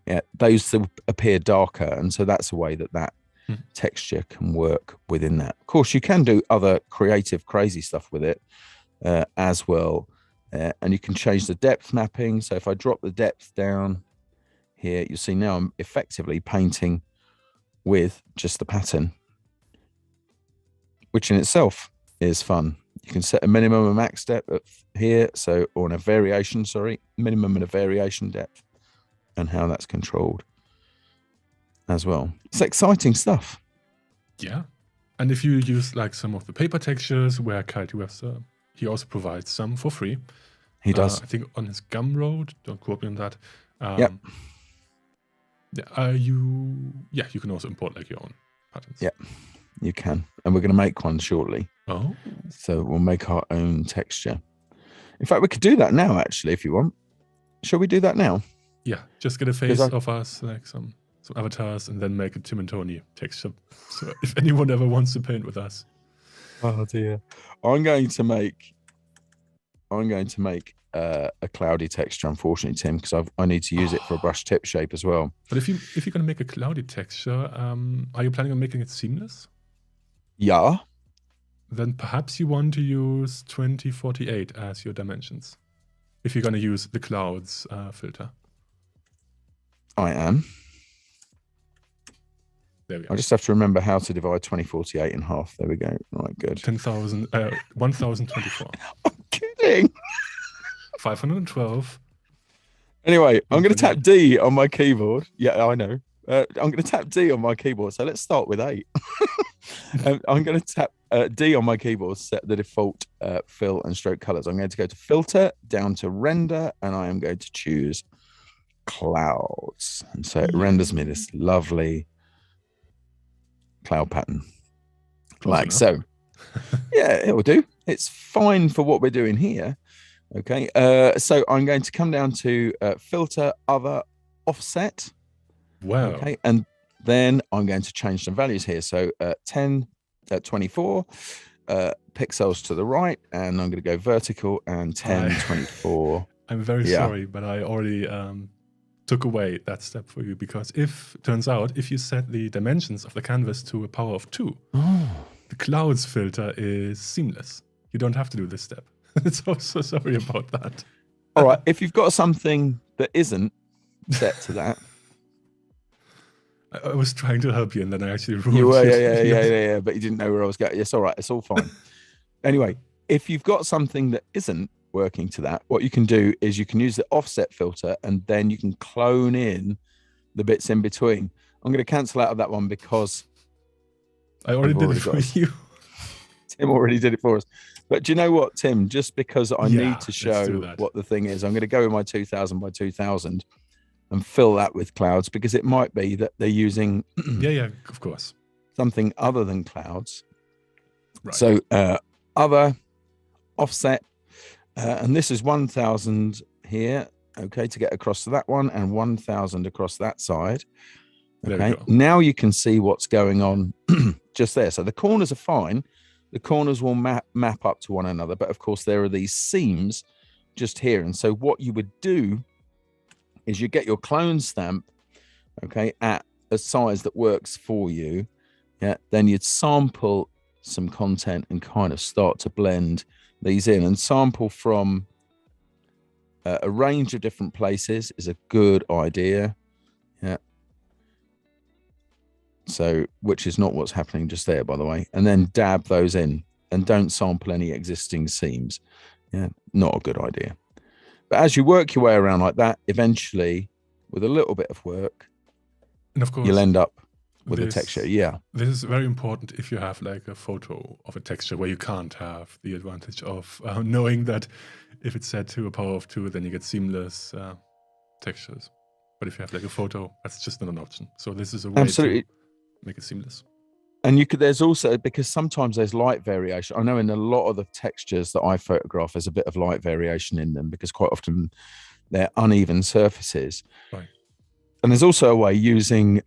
yeah, those appear darker. And so that's a way that texture can work within that. Of course, you can do other creative, crazy stuff with it as well. And you can change the depth mapping. So if I drop the depth down here, you'll see now I'm effectively painting with just the pattern, which in itself is fun. You can set a minimum and max depth here, so, or in a variation, sorry, minimum and a variation depth, and how that's controlled as well. It's exciting stuff. Yeah. And if you use like some of the paper textures where Kite Webster, he also provides some for free. He does. I think on his Gumroad, don't quote me on that. Yep. You can also import like your own patterns. Yeah, you can. And we're going to make one shortly. Oh. So we'll make our own texture. In fact, we could do that now, actually, if you want. Shall we do that now? Yeah, just get a face of us, like some avatars, and then make a Tim and Tony texture. So if anyone ever wants to paint with us. Oh dear. I'm going to make a cloudy texture, unfortunately, Tim, because I need to use it for a brush tip shape as well. But if you're going to make a cloudy texture, are you planning on making it seamless? Yeah. Then perhaps you want to use 2048 as your dimensions. If you're going to use the clouds filter. I am. There we go. I just have to remember how to divide 2048 in half. There we go. Right, good. 1024. I'm kidding. 512. Anyway, I'm going to tap D on my keyboard. Yeah, I know. I'm going to tap D on my keyboard. So let's start with 8. I'm going to tap D on my keyboard, set the default fill and stroke colors. I'm going to go to filter, down to render, and I am going to choose clouds. And so it renders me this lovely cloud pattern. Like so. Yeah, it will do. It's fine for what we're doing here. Okay, so I'm going to come down to filter, other, offset. Wow. Okay, and then I'm going to change some values here. So 24 pixels to the right, and I'm going to go vertical and 24. I'm very sorry, but I already took away that step for you, because turns out if you set the dimensions of the canvas to a power of 2, the clouds filter is seamless. You don't have to do this step. So sorry about that. All right, if you've got something that isn't set to that. I was trying to help you, and then I actually ruined you were, it. yeah, but you didn't know where I was going. Yes, all right, it's all fine. Anyway, if you've got something that isn't working to that, what you can do is you can use the offset filter, and then you can clone in the bits in between. I'm going to cancel out of that one because I already did it for you. Tim already did it for us. But do you know what, Tim? Just because I need to show what the thing is, I'm going to go with my 2000 by 2000 and fill that with clouds, because it might be that they're using yeah, of course, something other than clouds. Right. So other, offset, and this is 1000 here, okay, to get across to that one, and 1000 across that side. Okay, now you can see what's going on just there. So the corners are fine. The corners will map up to one another, but of course there are these seams just here. And so what you would do is you get your clone stamp, okay, at a size that works for you. Yeah, then you'd sample some content and kind of start to blend these in, and sample from a range of different places is a good idea. Yeah. So, which is not what's happening just there, by the way. And then dab those in, and don't sample any existing seams. Yeah, not a good idea. But as you work your way around like that, eventually, with a little bit of work, and of course, you'll end up with a texture. Yeah. This is very important if you have like a photo of a texture where you can't have the advantage of knowing that if it's set to a power of 2, then you get seamless textures. But if you have like a photo, that's just not an option. So this is a way to make it seamless. And there's also, because sometimes there's light variation. I know in a lot of the textures that I photograph, there's a bit of light variation in them because quite often they're uneven surfaces. Right. And there's also a way using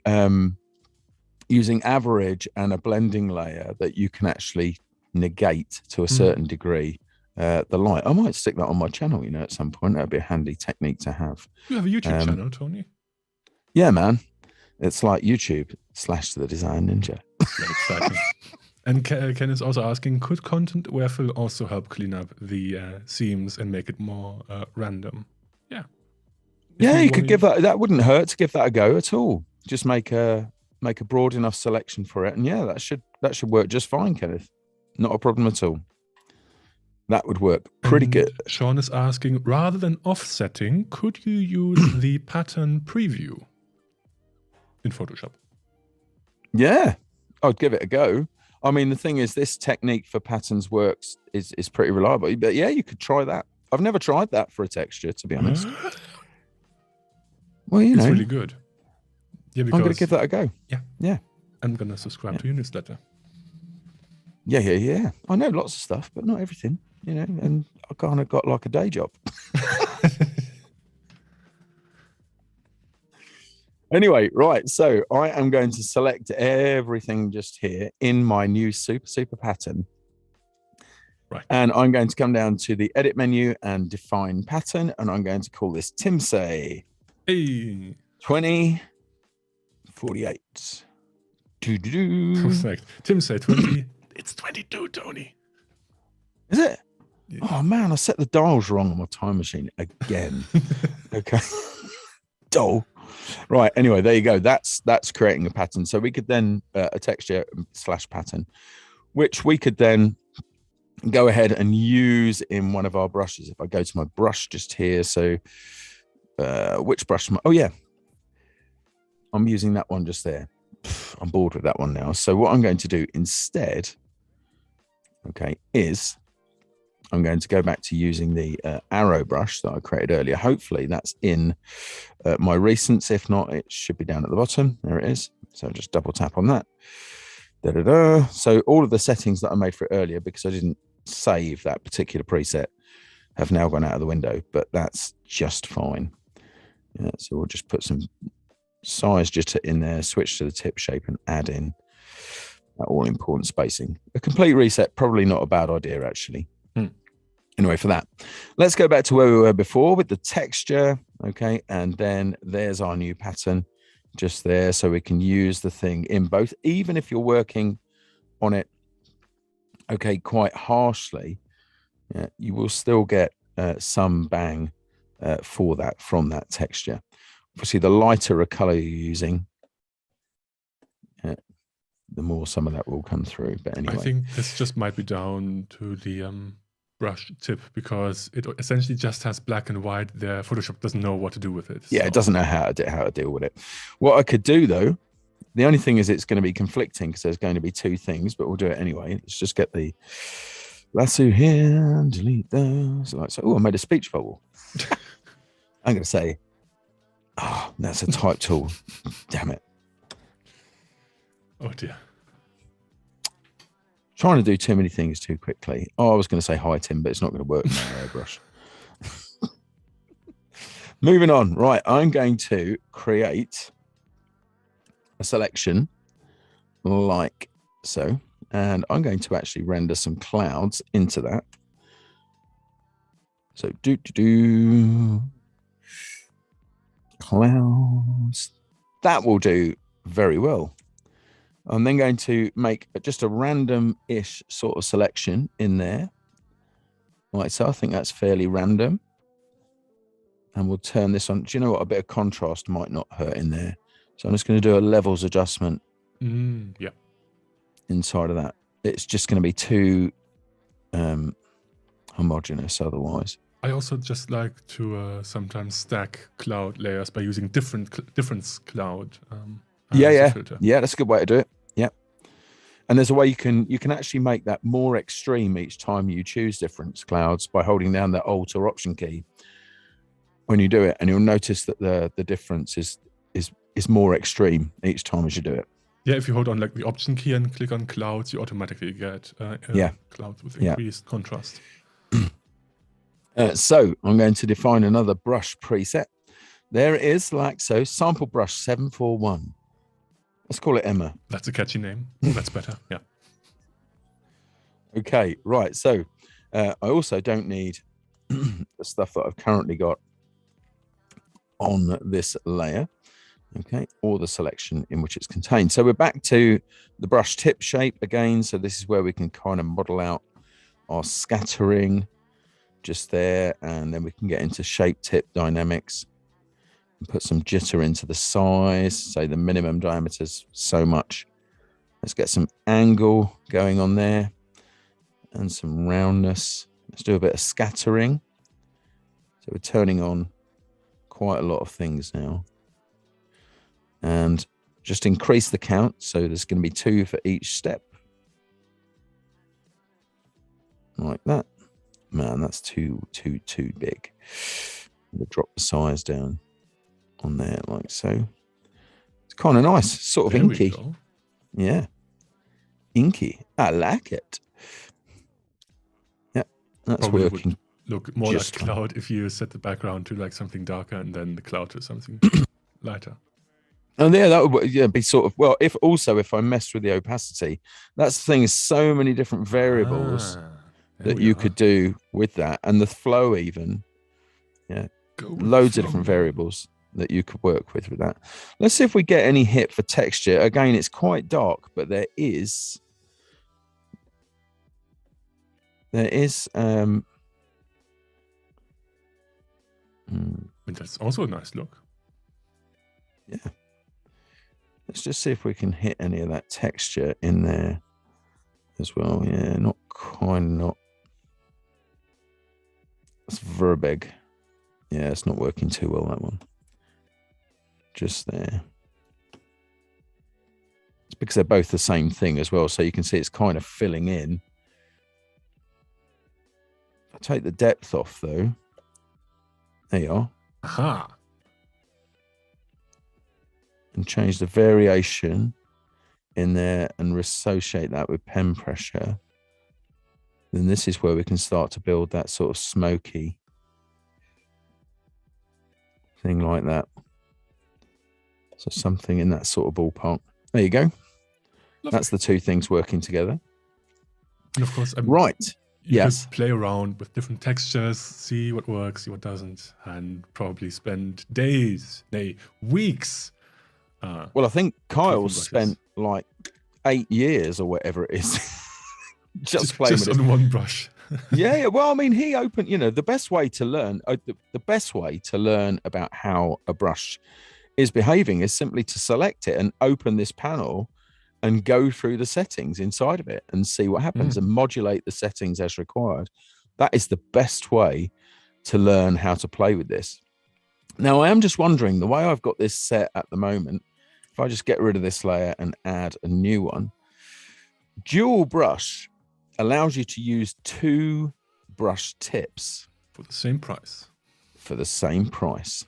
average and a blending layer that you can actually negate to a certain degree the light. I might stick that on my channel, at some point. That'd be a handy technique to have. You have a YouTube channel, Tony? Yeah, man. It's like YouTube / the Design Ninja. Very exciting. And Ken is also asking, could content where fill also help clean up the seams and make it more random? Yeah. Yeah, you could give that wouldn't hurt to give that a go at all. Just make a broad enough selection for it. And yeah, that should work just fine, Kenneth. Not a problem at all. That would work pretty good. Sean is asking, rather than offsetting, could you use the pattern preview in Photoshop? Yeah, I'd give it a go. I mean, the thing is, this technique for patterns works is pretty reliable. But yeah, you could try that. I've never tried that for a texture, to be honest. Well, it's really good. Yeah, because I'm going to give that a go. Yeah. I'm going to subscribe to your newsletter. Yeah. I know lots of stuff, but not everything, and I kind of got like a day job. Anyway, right. So I am going to select everything just here in my new super pattern. Right. And I'm going to come down to the edit menu and define pattern. And I'm going to call this Timsay 2048. Perfect. Timsay 20. It's 22, Tony. Is it? Yeah. Oh, man. I set the dials wrong on my time machine again. Okay. Dull. Right. Anyway, there you go. That's creating a pattern. So we could then a texture / pattern, which we could then go ahead and use in one of our brushes. If I go to my brush just here, so which brush? Oh yeah, I'm using that one just there. I'm bored with that one now. So what I'm going to do instead, okay, is I'm going to go back to using the arrow brush that I created earlier. Hopefully that's in my recents. If not, it should be down at the bottom. There it is. So just double tap on that. So all of the settings that I made for it earlier, because I didn't save that particular preset, have now gone out of the window, but that's just fine. Yeah, so we'll just put some size jitter in there, switch to the tip shape and add in that all important spacing. A complete reset, probably not a bad idea actually. Anyway, for that, let's go back to where we were before with the texture. Okay, and then there's our new pattern just there, so we can use the thing in both, even if you're working on it okay quite harshly, you will still get some bang for that from that texture. Obviously, the lighter a color you're using, the more some of that will come through. But anyway, I think this just might be down to the brush tip, because it essentially just has black and white there. Photoshop doesn't know what to do with it. Yeah, it doesn't know how to deal with it. What I could do though, the only thing is it's going to be conflicting because there's going to be two things, but we'll do it anyway. Let's just get the lasso here and delete those. So, oh, I made a speech bubble. I'm going to say, oh, that's a type tool. Damn it. Oh dear. Trying to do too many things too quickly. Oh, I was going to say hi, Tim, but it's not going to work in my airbrush. Moving on. Right, I'm going to create a selection like so, and I'm going to actually render some clouds into that. So clouds. That will do very well. I'm then going to make just a random-ish sort of selection in there. Right, so I think that's fairly random. And we'll turn this on. Do you know what? A bit of contrast might not hurt in there. So I'm just going to do a levels adjustment inside of that. It's just going to be too homogeneous otherwise. I also just like to sometimes stack cloud layers by using different cloud Yeah, filter. yeah, that's a good way to do it. Yeah. And there's a way you can actually make that more extreme each time you choose different clouds by holding down that Alt or Option key when you do it, and you'll notice that the difference is more extreme each time as you do it. Yeah, if you hold on like the Option key and click on clouds, you automatically get clouds with increased contrast. So I'm going to define another brush preset. There it is, like so. Sample brush 741. Let's call it Emma. That's a catchy name. That's better. Yeah. Okay, right. So I also don't need the stuff that I've currently got on this layer. Okay, or the selection in which it's contained. So we're back to the brush tip shape again. So this is where we can kind of model out our scattering just there, and then we can get into shape tip dynamics and put some jitter into the size. Say the minimum diameter is so much. Let's get some angle going on there and some roundness. Let's do a bit of scattering. So we're turning on quite a lot of things now. And just increase the count. So there's going to be 2 for each step. Like that. Man, that's too big. We'll drop the size down on there like so. It's kind of nice. Sort of inky. Yeah. Inky. I like it. Yeah, that's Probably working. Would look more like cloud if you set the background to like something darker and then the cloud to something lighter. And yeah, that would be sort of, well, if I messed with the opacity, that's the thing, is so many different variables that you could do with that, and the flow even. Yeah, loads of different variables that you could work with that. Let's see if we get any hit for texture. Again, it's quite dark, but there is that's also a nice look. Yeah. Let's just see if we can hit any of that texture in there as well. Yeah, not. It's very big. Yeah, it's not working too well, that one. Just there. It's because they're both the same thing as well. So you can see it's kind of filling in. If I take the depth off, though. There you are. Aha. And change the variation in there and associate that with pen pressure. Then this is where we can start to build that sort of smoky thing like that. So something in that sort of ballpark. There you go. Lovely. That's the 2 things working together. And of course, right. You could play around with different textures, see what works, see what doesn't, and probably spend days, weeks. Well, I think Kyle spent like 8 years or whatever it is just playing with on one brush. Yeah. Well, I mean, he opened, the best way to learn, the best way to learn about how a brush is behaving is simply to select it and open this panel and go through the settings inside of it and see what happens and modulate the settings as required. That is the best way to learn how to play with this. Now, I am just wondering, the way I've got this set at the moment, if I just get rid of this layer and add a new one, dual brush allows you to use 2 brush tips. For the same price. For the same price.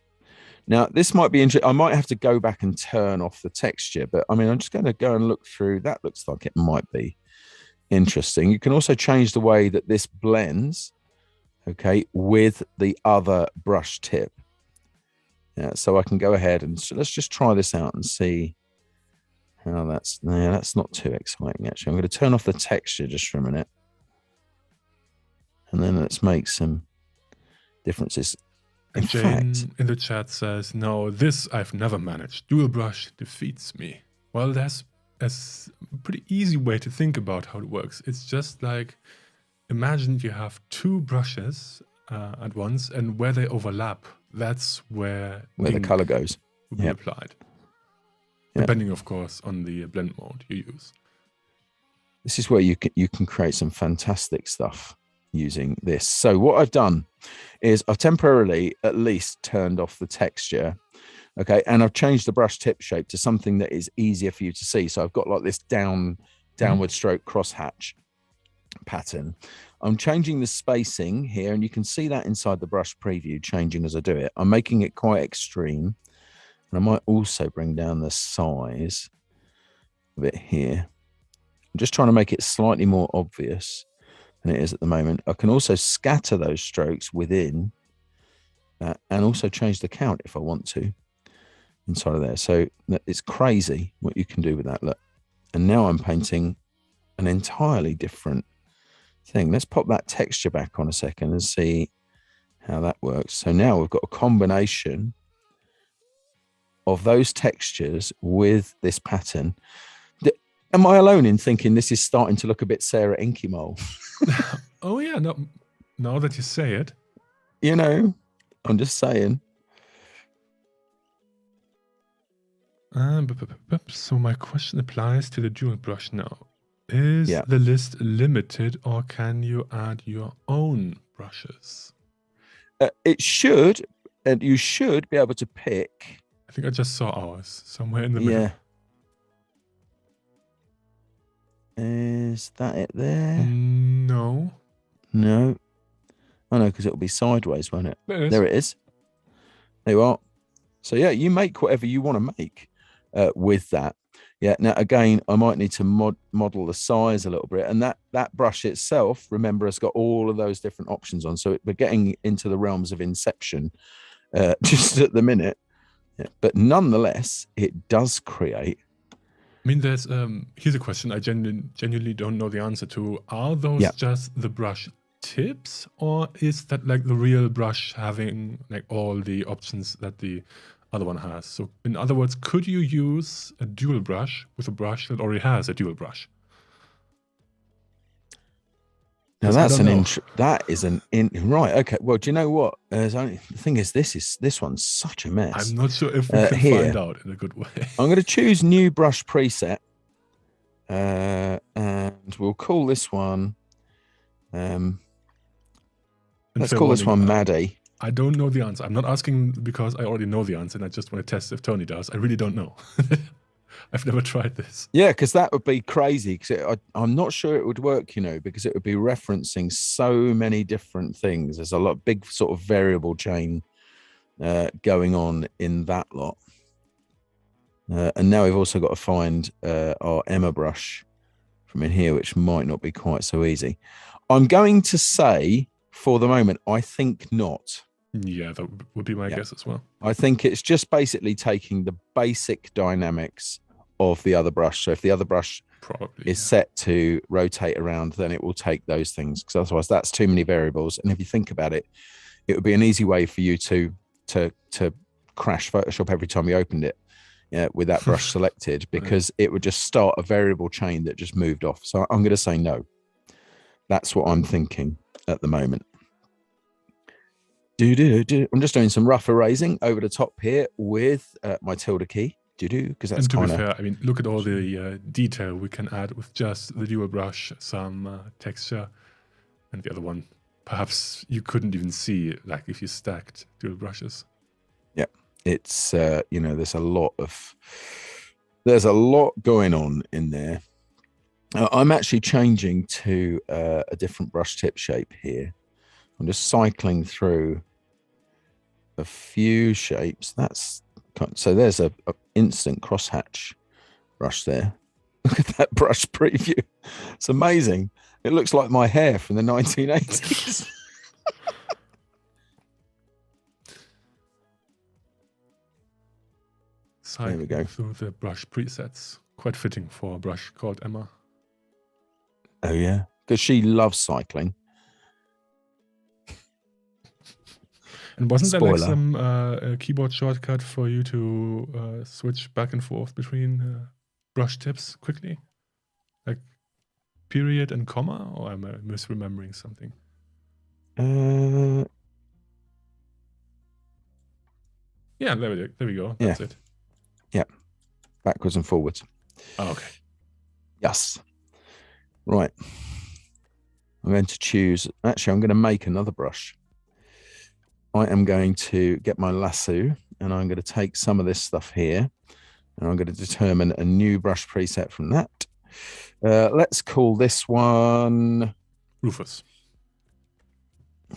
Now, this might be interesting. I might have to go back and turn off the texture, but I mean, I'm just going to go and look through. That looks like it might be interesting. You can also change the way that this blends, okay, with the other brush tip. Yeah, so I can go ahead and let's just try this out and see how that's not too exciting, actually. I'm going to turn off the texture just for a minute. And then let's make some differences. And Jane in the chat says, no, this I've never managed. Dual brush defeats me. Well, that's a pretty easy way to think about how it works. It's just like, imagine you have 2 brushes at once, and where they overlap, that's where the color goes. Will be applied. Depending, of course, on the blend mode you use. This is where you can create some fantastic stuff using this. So what I've done is I've temporarily at least turned off the texture Okay, and I've changed the brush tip shape to something that is easier for you to see. So I've got like this downward stroke crosshatch pattern. I'm changing the spacing here, and you can see that inside the brush preview changing as I do it. I'm making it quite extreme, and I might also bring down the size of it here. I'm just trying to make it slightly more obvious than it is at the moment. I can also scatter those strokes within that and also change the count if I want to inside of there. So it's crazy what you can do with that. Look, and now I'm painting an entirely different thing. Let's pop that texture back on a second and see how that works. So now we've got a combination of those textures with this pattern. Am I alone in thinking this is starting to look a bit Sarah Inky Mole? Oh yeah, no, now that you say it. You know, I'm just saying. So my question applies to the dual brush now. Is the list limited, or can you add your own brushes? It should, and you should be able to pick. I think I just saw ours somewhere in the middle. Yeah. Is that it there? No. No. Oh no, because it'll be sideways, won't it? There it is. There you are. So yeah, you make whatever you want to make with that. Yeah. Now again, I might need to model the size a little bit, and that brush itself, remember, has got all of those different options on. So we're getting into the realms of Inception just at the minute. Yeah. But nonetheless, it does create. I mean, there's here's a question I genuinely don't know the answer to. Are those just the brush tips, or is that like the real brush having like all the options that the other one has? So in other words, could you use a dual brush with a brush that already has a dual brush? Now that's right. Okay. Well, do you know what? The thing is, this one's such a mess. I'm not sure if we can find out in a good way. I'm going to choose new brush preset, and we'll call this one. Let's call this one Maddie. I don't know the answer. I'm not asking because I already know the answer, and I just want to test if Tony does. I really don't know. I've never tried this. Yeah, because that would be crazy. Because I'm not sure it would work, you know, because it would be referencing so many different things. There's a big sort of variable chain going on in that lot. And now we've also got to find our Emma brush from in here, which might not be quite so easy. I'm going to say, for the moment, I think not. Yeah, that would be my guess as well. I think it's just basically taking the basic dynamics of the other brush. So if the other brush is set to rotate around, then it will take those things, because otherwise that's too many variables. And if you think about it, it would be an easy way for you to crash Photoshop every time you opened it with that brush selected, because it would just start a variable chain that just moved off. So I'm going to say no. That's what I'm thinking at the moment. I'm just doing some rough erasing over the top here with my tilde key. Because that's kind of. To be fair, I mean, look at all the detail we can add with just the dual brush, some texture, and the other one. Perhaps you couldn't even see, like, if you stacked dual brushes. Yeah, it's you know, there's a lot going on in there. I'm actually changing to a different brush tip shape here. I'm just cycling through a few shapes. So there's a instant crosshatch brush there. Look at that brush preview. It's amazing. It looks like my hair from the 1980s. There we go. Through the brush presets. Quite fitting for a brush called Emma. Oh yeah, because she loves cycling. And wasn't there like some keyboard shortcut for you to switch back and forth between brush tips quickly? Like period and comma? Or am I misremembering something? Yeah, there we go. That's it. Yeah. Backwards and forwards. Oh, okay. Yes. Right. I'm going to choose. Actually, I'm going to make another brush. I am going to get my lasso and I'm going to take some of this stuff here, and I'm going to determine a new brush preset from that. Let's call this one Rufus.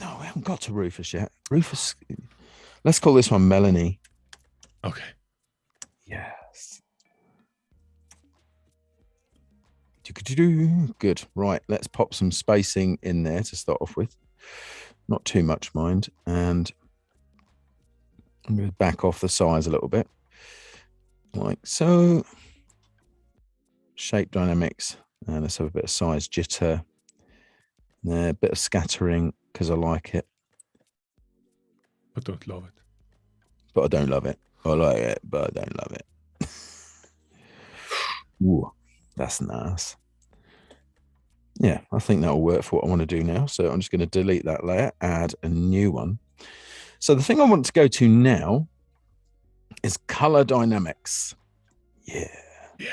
No, we haven't got to Rufus yet. Rufus. Let's call this one Melanie. Okay. Yes. Good. Right. Let's pop some spacing in there to start off with. Not too much, mind. And I'm going to back off the size a little bit. Like so. Shape dynamics. And let's have a bit of size jitter. There, a bit of scattering because I like it. But don't love it. But I don't love it. I like it, but I don't love it. Ooh, that's nice. Yeah, I think that'll work for what I want to do now. So I'm just going to delete that layer, add a new one. So the thing I want to go to now is color dynamics. Yeah. Yeah.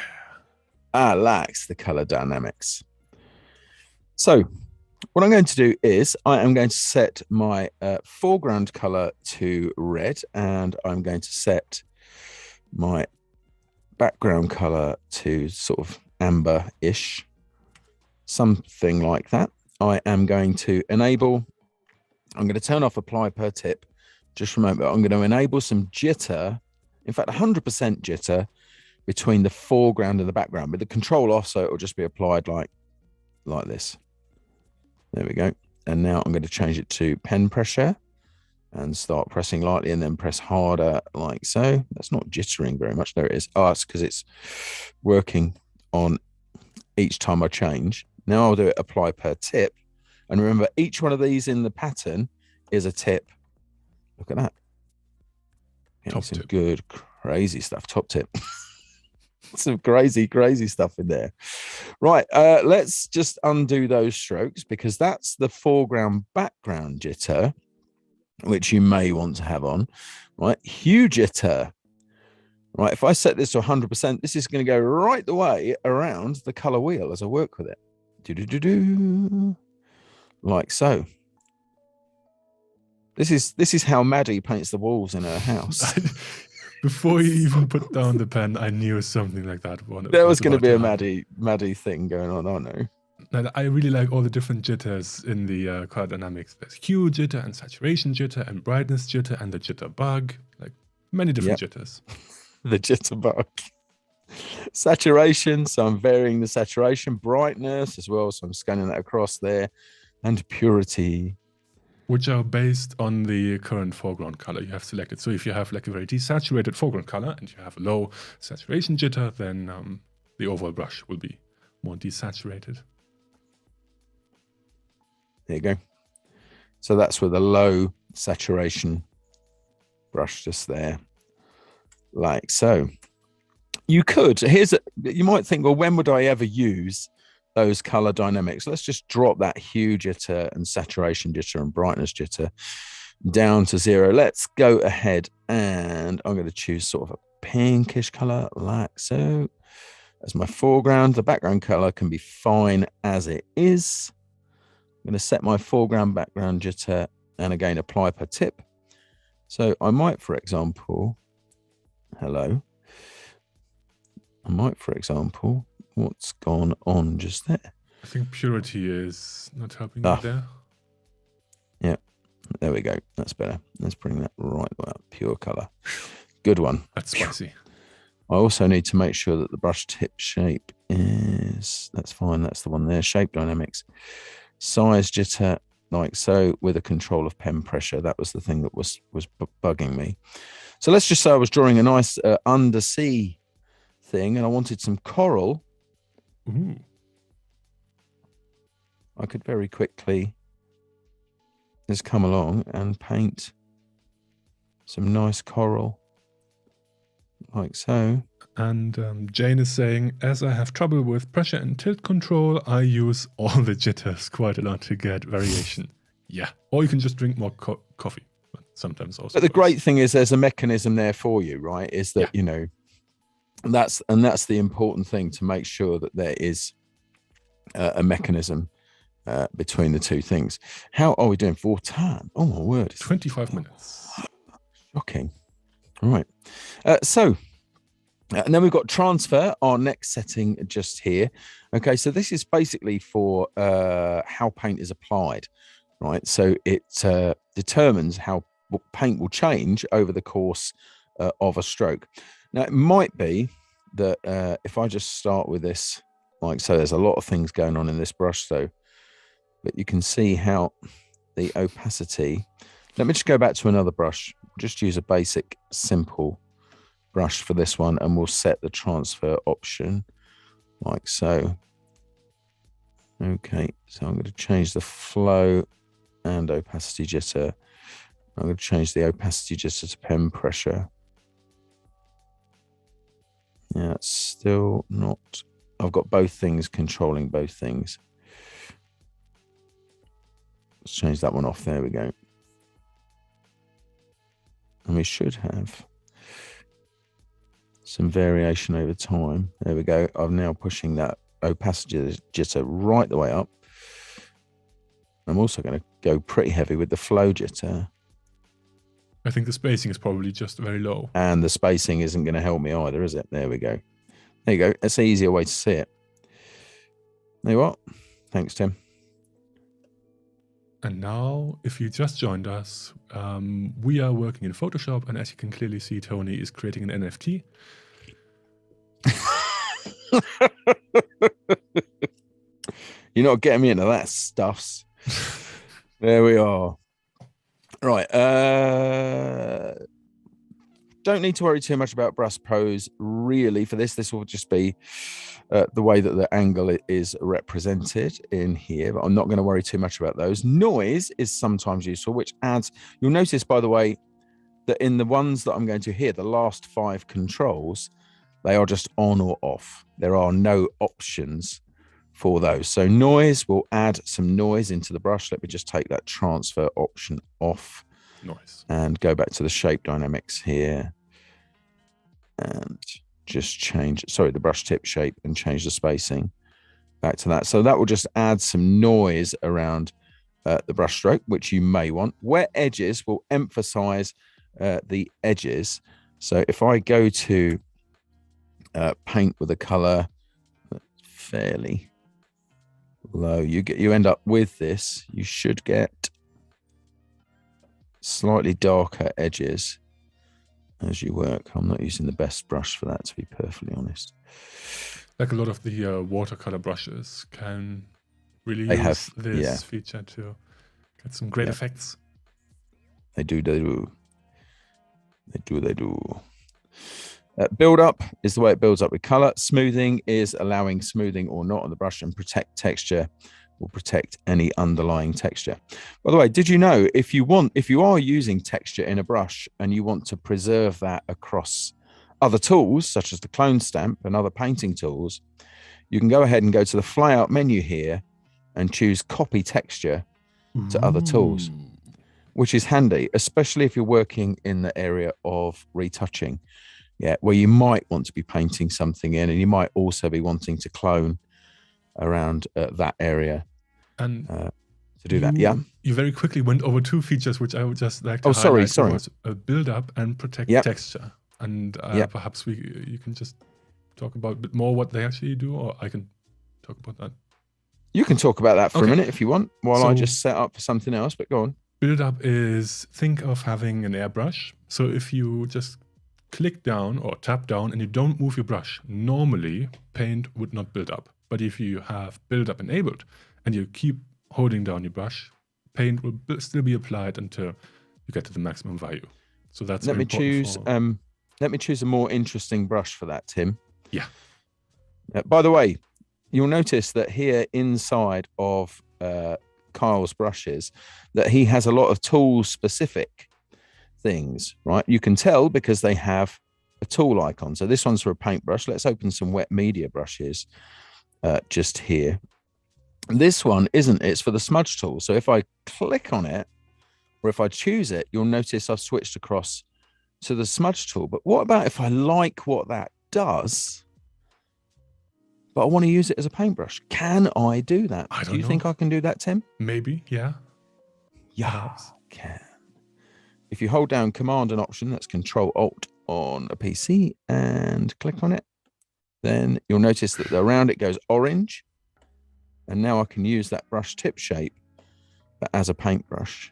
I like the color dynamics. So what I'm going to do is I am going to set my foreground color to red, and I'm going to set my background color to sort of amber-ish, something like that. I am going to enable, I'm going to turn off apply per tip. Just remember, I'm going to enable some jitter, in fact, 100% jitter between the foreground and the background, with the control off, so it will just be applied like this. There we go. And now I'm going to change it to pen pressure and start pressing lightly and then press harder like so. That's not jittering very much. There it is. Oh, it's because it's working on each time I change. Now I'll do it apply per tip. And remember, each one of these in the pattern is a tip. Look at that. Top some tip. Good, crazy stuff. Top tip. Some crazy stuff in there. Right, let's just undo those strokes, because that's the foreground background jitter, which you may want to have on. Right, hue jitter. Right, if I set this to 100%, this is going to go right the way around the color wheel as I work with it. Like so. This is how Maddie paints the walls in her house. Before you even put down the pen, I knew something like that. There was going to be a Maddie thing going on, I know. And I really like all the different jitters in the color dynamics. There's hue jitter and saturation jitter and brightness jitter and the jitter bug. Like many different jitters. The jitter bug. Saturation, so I'm varying the saturation. Brightness as well, so I'm scanning that across there. And purity. Which are based on the current foreground color you have selected. So if you have like a very desaturated foreground color and you have a low saturation jitter, then the overall brush will be more desaturated. There you go. So that's with a low saturation brush just there, like so. You could, you might think, well, when would I ever use those color dynamics? Let's just drop that hue jitter and saturation jitter and brightness jitter down to 0. Let's go ahead and I'm going to choose sort of a pinkish color like so as my foreground. The background color can be fine as it is. I'm going to set my foreground background jitter and again apply per tip. So I might, for example, what's gone on just there? I think purity is not helping you there. Yeah, there we go. That's better. Let's bring that right up. Pure color. Good one. That's spicy. I also need to make sure that the brush tip shape is, that's fine. That's the one there. Shape dynamics. Size jitter, like so, with a control of pen pressure. That was the thing that was bugging me. So let's just say I was drawing a nice undersea thing and I wanted some coral. Ooh. I could very quickly just come along and paint some nice coral like so. And Jane is saying, as I have trouble with pressure and tilt control, I use all the jitters quite a lot to get variation. Yeah, or you can just drink more coffee, but sometimes also. But the great thing is there's a mechanism there for you, right? Is that, you know, that's the important thing, to make sure that there is a mechanism between the two things. How are we doing for time? Oh my word, 25 minutes. Shocking. All right. And then we've got transfer, our next setting just here. Okay, so this is basically for how paint is applied, right? So it determines how paint will change over the course of a stroke. Now, it might be that if I just start with this, like so, there's a lot of things going on in this brush, though, but you can see how the opacity. Let me just go back to another brush. Just use a basic, simple brush for this one, and we'll set the transfer option like so. Okay, so I'm going to change the flow and opacity jitter. I'm going to change the opacity jitter to pen pressure. Yeah, it's still not. I've got both things controlling both things. Let's change that one off. There we go. And we should have some variation over time. There we go. I'm now pushing that opacity jitter right the way up. I'm also going to go pretty heavy with the flow jitter. I think the spacing is probably just very low. And the spacing isn't going to help me either, is it? There we go. There you go. That's an easier way to see it. There you are. Thanks, Tim. And now, if you just joined us, we are working in Photoshop, and as you can clearly see, Tony is creating an NFT. You're not getting me into that stuffs. There we are. Right. Don't need to worry too much about brush pose, really, for this. This will just be the way that the angle is represented in here, but I'm not going to worry too much about those. Noise is sometimes useful, which adds, you'll notice, by the way, that in the ones that I'm going to here, the last 5 controls, they are just on or off. There are no options for those. So noise will add some noise into the brush. Let me just take that transfer option off. Nice. And go back to the shape dynamics here and just change, sorry, the brush tip shape, and change the spacing back to that. So that will just add some noise around the brush stroke, which you may want. Wet edges will emphasize the edges. So if I go to paint with a color fairly low, you end up with this. You should get slightly darker edges as you work. I'm not using the best brush for that, to be perfectly honest. Like a lot of the watercolor brushes can really use this feature to get some great effects. They do. Build up is the way it builds up with color. Smoothing is allowing smoothing or not on the brush, and protect texture will protect any underlying texture. By the way, did you know if you are using texture in a brush and you want to preserve that across other tools, such as the clone stamp and other painting tools, you can go ahead and go to the flyout menu here and choose copy texture to other tools, which is handy, especially if you're working in the area of retouching, where you might want to be painting something in, and you might also be wanting to clone around that area and to do that. You very quickly went over 2 features which I would just like to highlight. Sorry. Build up and protect texture, and perhaps you can just talk about a bit more what they actually do, or I can talk about that. You can talk about that for a minute if you want, while I just set up for something else, but go on. Build up is, think of having an airbrush. So if you just click down or tap down and you don't move your brush, normally paint would not build up. But if you have build up enabled and you keep holding down your brush, paint will still be applied until you get to the maximum value. So that's let me choose a more interesting brush for that, Tim. Yeah. By the way, you'll notice that here inside of Kyle's brushes that he has a lot of tool specific things, right? You can tell because they have a tool icon. So this one's for a paintbrush. Let's open some wet media brushes just here. This one isn't, it's for the smudge tool. So if I click on it, or if I choose it, you'll notice I've switched across to the smudge tool. But what about if I like what that does, but I want to use it as a paintbrush? Can I do that? Do you think I can do that, Tim? Maybe, yeah. Yeah, can. if you hold down Command and Option, that's Control Alt on a PC, and click on it, then you'll notice that around it goes orange. And now I can use that brush tip shape, but as a paintbrush,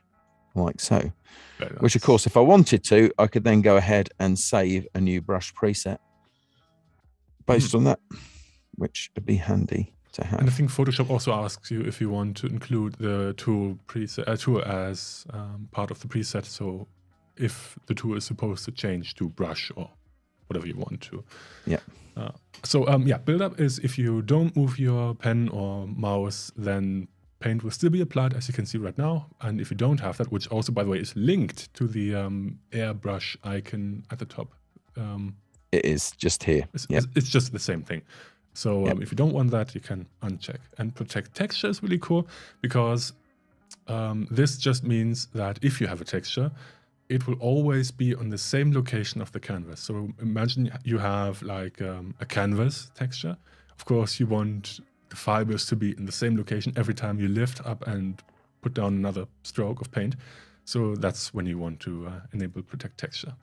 like so. Very nice. Which, of course, if I wanted to, I could then go ahead and save a new brush preset based on that, which would be handy to have. And I think Photoshop also asks you if you want to include the tool tool as part of the preset. So if the tool is supposed to change to brush or whatever you want to. Yeah. Yeah, build up is if you don't move your pen or mouse, then paint will still be applied, as you can see right now. And if you don't have that, which also, by the way, is linked to the airbrush icon at the top. It is just here. It's just the same thing. So if you don't want that, you can uncheck. And protect texture is really cool because this just means that if you have a texture, it will always be on the same location of the canvas. So imagine you have like a canvas texture. Of course, you want the fibers to be in the same location every time you lift up and put down another stroke of paint. So that's when you want to enable protect texture.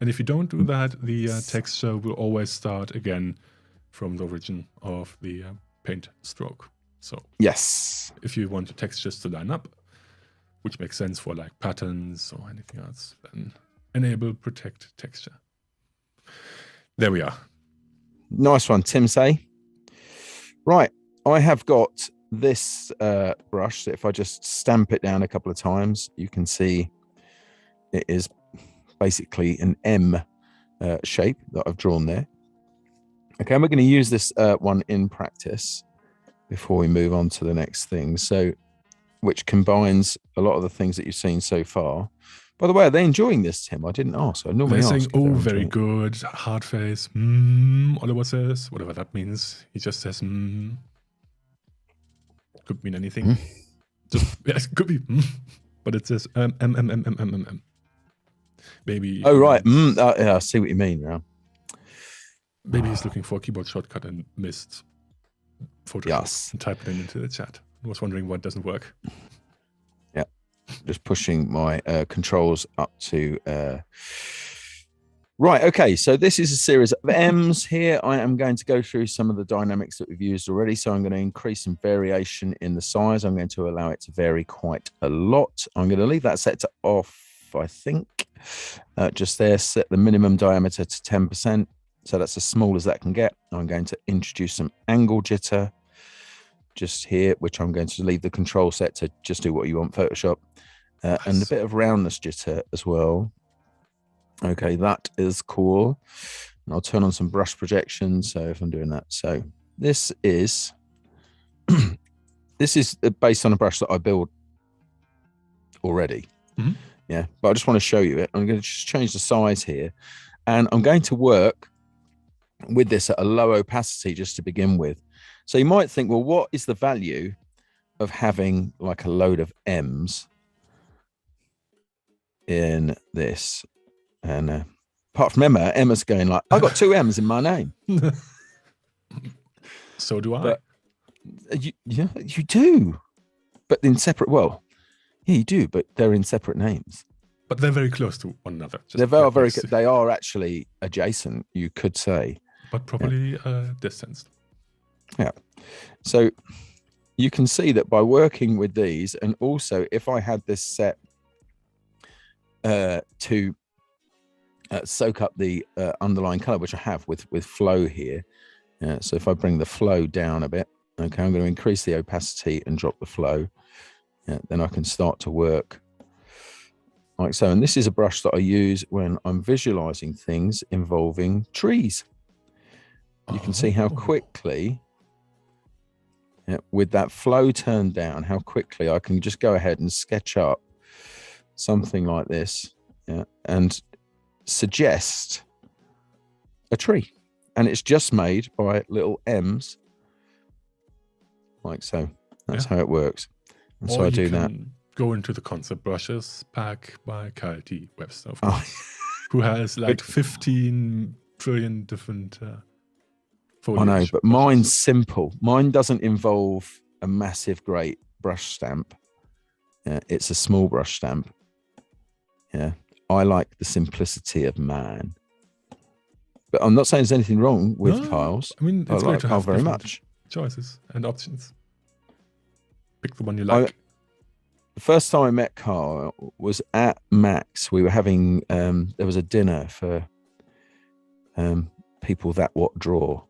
And if you don't do that, the texture will always start again from the origin of the paint stroke. So yes, if you want your textures to line up, which makes sense for like patterns or anything else, then enable protect texture. There we are. Nice one, Tim say. Right, I have got this brush. So if I just stamp it down a couple of times, you can see it is basically an M shape that I've drawn there. Okay, and we're going to use this one in practice before we move on to the next thing. So, which combines a lot of the things that you've seen so far. By the way, are they enjoying this, Tim? I didn't ask. I normally ask. They're saying, oh, very good. Hard face. Oliver says, whatever that means. He just says, Could mean anything. Just, yes, could be. But it says, Maybe. Oh, right. Yeah, I see what you mean now. Maybe he's looking for a keyboard shortcut and missed Photoshop and typed it into the chat. I was wondering what doesn't work. Yeah, just pushing my controls up to... Right, okay, so this is a series of M's here. I am going to go through some of the dynamics that we've used already. So I'm going to increase some variation in the size. I'm going to allow it to vary quite a lot. I'm going to leave that set to off, I think. Just there, set the minimum diameter to 10%. So that's as small as that can get. I'm going to introduce some angle jitter just here, which I'm going to leave the control set to just do what you want, Photoshop. And a bit of roundness jitter as well. Okay, that is cool. And I'll turn on some brush projection. So if I'm doing that, so this is based on a brush that I built already. Yeah, but I just want to show you it. I'm going to just change the size here, and I'm going to work with this at a low opacity just to begin with. So you might think, well, what is the value of having like a load of M's in this? And apart from Emma's going like, I got 2 M's in my name. So do I. But you do, but in separate. Well, yeah, you do, but they're in separate names. But they're very close to one another. They're very. They are actually adjacent, you could say, but probably distanced. Yeah. So you can see that by working with these, and also if I had this set to soak up the underlying color, which I have with flow here. So if I bring the flow down a bit, okay, I'm going to increase the opacity and drop the flow. Then I can start to work like so. And this is a brush that I use when I'm visualizing things involving trees. You can see how quickly, with that flow turned down, how quickly I can just go ahead and sketch up something like this, and suggest a tree. And it's just made by little M's, like so. That's how it works. And so I do that. Go into the concept brushes pack by Kyle T. Webster, of course, who has like 15 trillion different I know, but mine's simple. Mine doesn't involve a massive, great brush stamp. It's a small brush stamp. Yeah. I like the simplicity of man. But I'm not saying there's anything wrong with Kyle's. I mean, it's great to have very much choices and options. Pick the one you like. The first time I met Kyle was at Max. We were having there was a dinner for people that draw.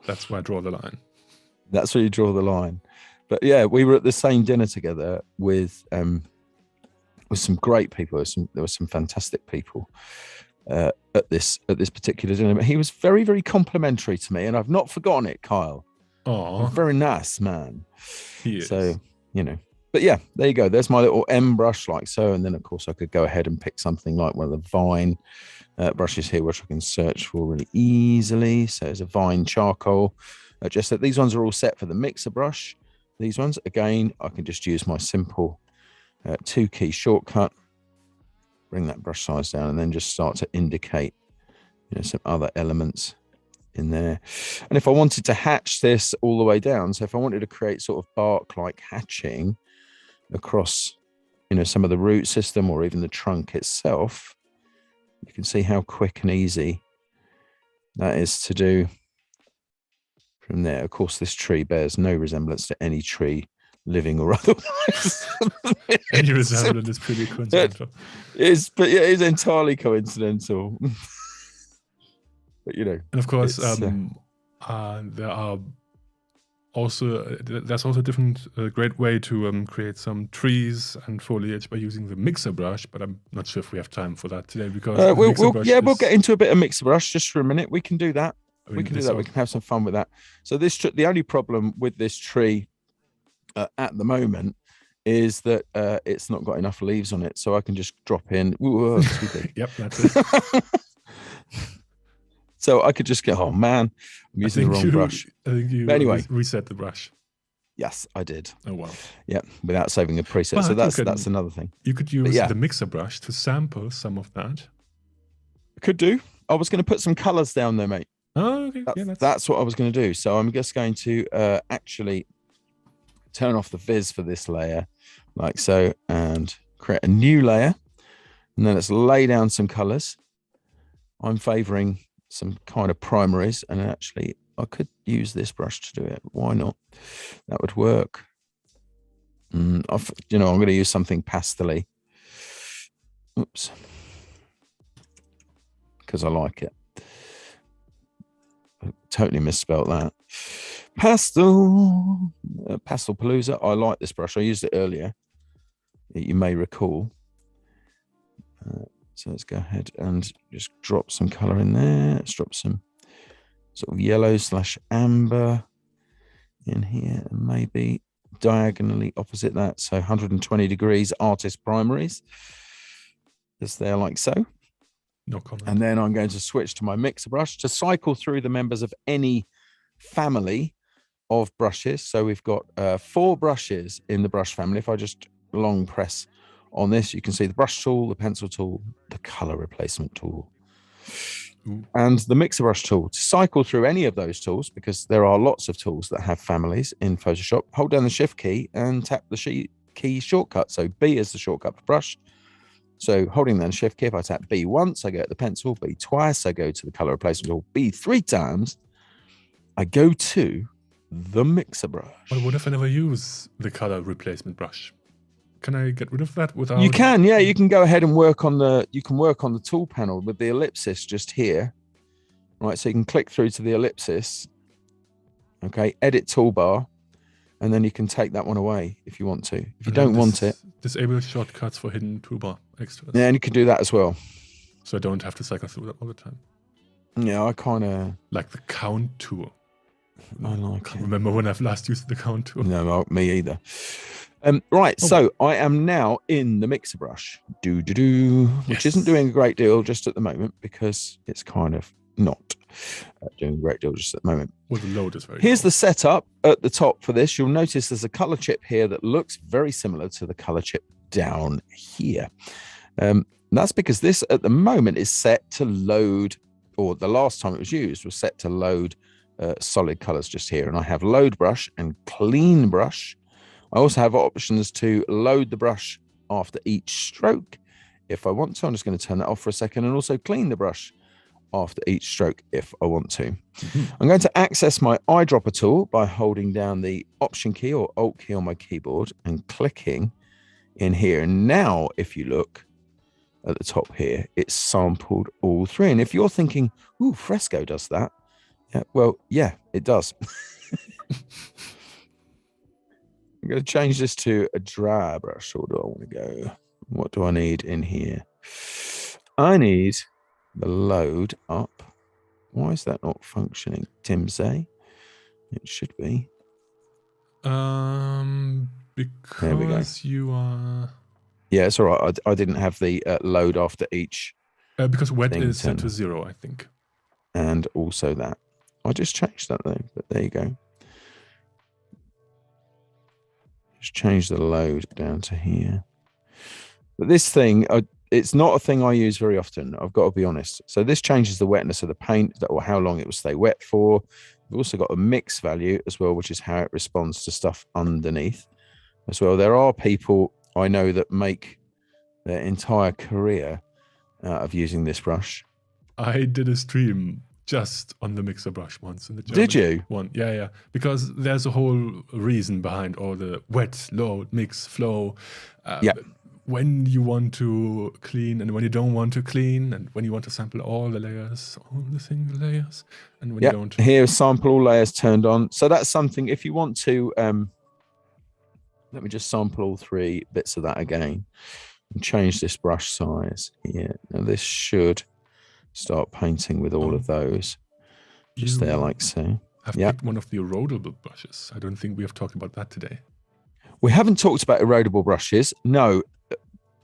That's where I draw the line. That's where you draw the line. But yeah, we were at the same dinner together with some great people. There were some fantastic people at this particular dinner. But he was very, very complimentary to me, and I've not forgotten it, Kyle. Oh, very nice man. He is. So, but yeah, there you go. There's my little M brush like so. And then of course I could go ahead and pick something like one of the Vine brushes here, which I can search for really easily. So there's a Vine charcoal. Just that these ones are all set for the mixer brush. These ones, again, I can just use my simple 2-key shortcut, bring that brush size down, and then just start to indicate, some other elements in there. And if I wanted to hatch this all the way down, so if I wanted to create sort of bark-like hatching across, some of the root system or even the trunk itself, you can see how quick and easy that is to do from there. Of course, this tree bears no resemblance to any tree, living or otherwise. Any resemblance is pretty coincidental. But yeah, it's entirely coincidental. But and of course, there are also there's also a different great way to create some trees and foliage by using the mixer brush. But I'm not sure if we have time for that today because we'll get into a bit of mixer brush just for a minute. We can do that. We can do that. We can have some fun with that. So the only problem with this tree at the moment is that it's not got enough leaves on it, so I can just drop in. Yep, that's it. So I could just go, oh man, I'm using the wrong brush. I think you reset the brush. Yes, I did. Oh wow. Yeah, without saving a preset. But so that's another thing. You could use the mixer brush to sample some of that. Could do. I was going to put some colors down there, mate. Oh, okay. That's what I was going to do. So I'm just going to actually turn off the viz for this layer like so and create a new layer. And then let's lay down some colors. I'm favoring some kind of primaries, and actually I could use this brush to do it. Why not? That would work. I'm going to use something pastel-y. Oops. Because I like it. I totally misspelled that. Pastel Palooza. I like this brush. I used it earlier. You may recall. So let's go ahead and just drop some color in there. Let's drop some sort of yellow/amber in here, and maybe diagonally opposite that. So 120 degrees artist primaries. Just there like so. No comment. And then I'm going to switch to my mixer brush to cycle through the members of any family of brushes. So we've got 4 brushes in the brush family. If I just long press on this, you can see the brush tool, the pencil tool, the color replacement tool, and the mixer brush tool. To cycle through any of those tools, because there are lots of tools that have families in Photoshop, hold down the Shift key and tap the key shortcut. So B is the shortcut for brush. So holding down the Shift key, if I tap B once, I go to the pencil, B twice, I go to the color replacement tool, B 3 times, I go to the mixer brush. But what if I never use the color replacement brush? Can I get rid of that without? You can, yeah. You can go ahead and work on the tool panel with the ellipsis just here, right? So you can click through to the ellipsis, okay, edit toolbar, and then you can take that one away if you want to. If you don't want it, disable shortcuts for hidden toolbar extras. Yeah, and you can do that as well. So I don't have to cycle through that all the time. Yeah, I kind of like the count tool. I can't remember when I've last used the count tool. No, me either. Right, so I am now in the mixer brush, which isn't doing a great deal just at the moment because it's kind of not doing a great deal just at the moment. Well, the load is very Here's low. the setup at the top for this. You'll notice there's a color chip here that looks very similar to the color chip down here. That's because this at the moment is set to load, or the last time it was used was set to load solid colors just here. And I have load brush and clean brush. I also have options to load the brush after each stroke if I want to. I'm just going to turn that off for a second, and also clean the brush after each stroke if I want to. I'm going to access my eyedropper tool by holding down the Option key or Alt key on my keyboard and clicking in here. And now, if you look at the top here, it's sampled all three. And if you're thinking, ooh, Fresco does that. Yeah, well, yeah, it does. I'm going to change this to a dry brush. Where do I want to go? What do I need in here? I need the load up. Why is that not functioning, Timsay? It should be. Because you are... Yeah, it's all right. I didn't have the load after each. Because wet is set to 0, I think. And also that. I just changed that though, but there you go. Just change the load down to here. But this thing, it's not a thing I use very often, I've got to be honest. So this changes the wetness of the paint, or how long it will stay wet for. We've also got a mix value as well, which is how it responds to stuff underneath as well. There are people I know that make their entire career out of using this brush. I did a stream just on the mixer brush once in the German Did you? one. Yeah. Because there's a whole reason behind all the wet, load, mix, flow. Yeah. When you want to clean and when you don't want to clean, and when you want to sample all the layers, all the single layers, and when you don't. Here, sample all layers turned on. So that's something, if you want to, let me just sample all three bits of that again and change this brush size here. Now this should start painting with all of those. Just there like so. I've picked one of the Erodible brushes. I don't think we have talked about that today. We haven't talked about Erodible brushes. No,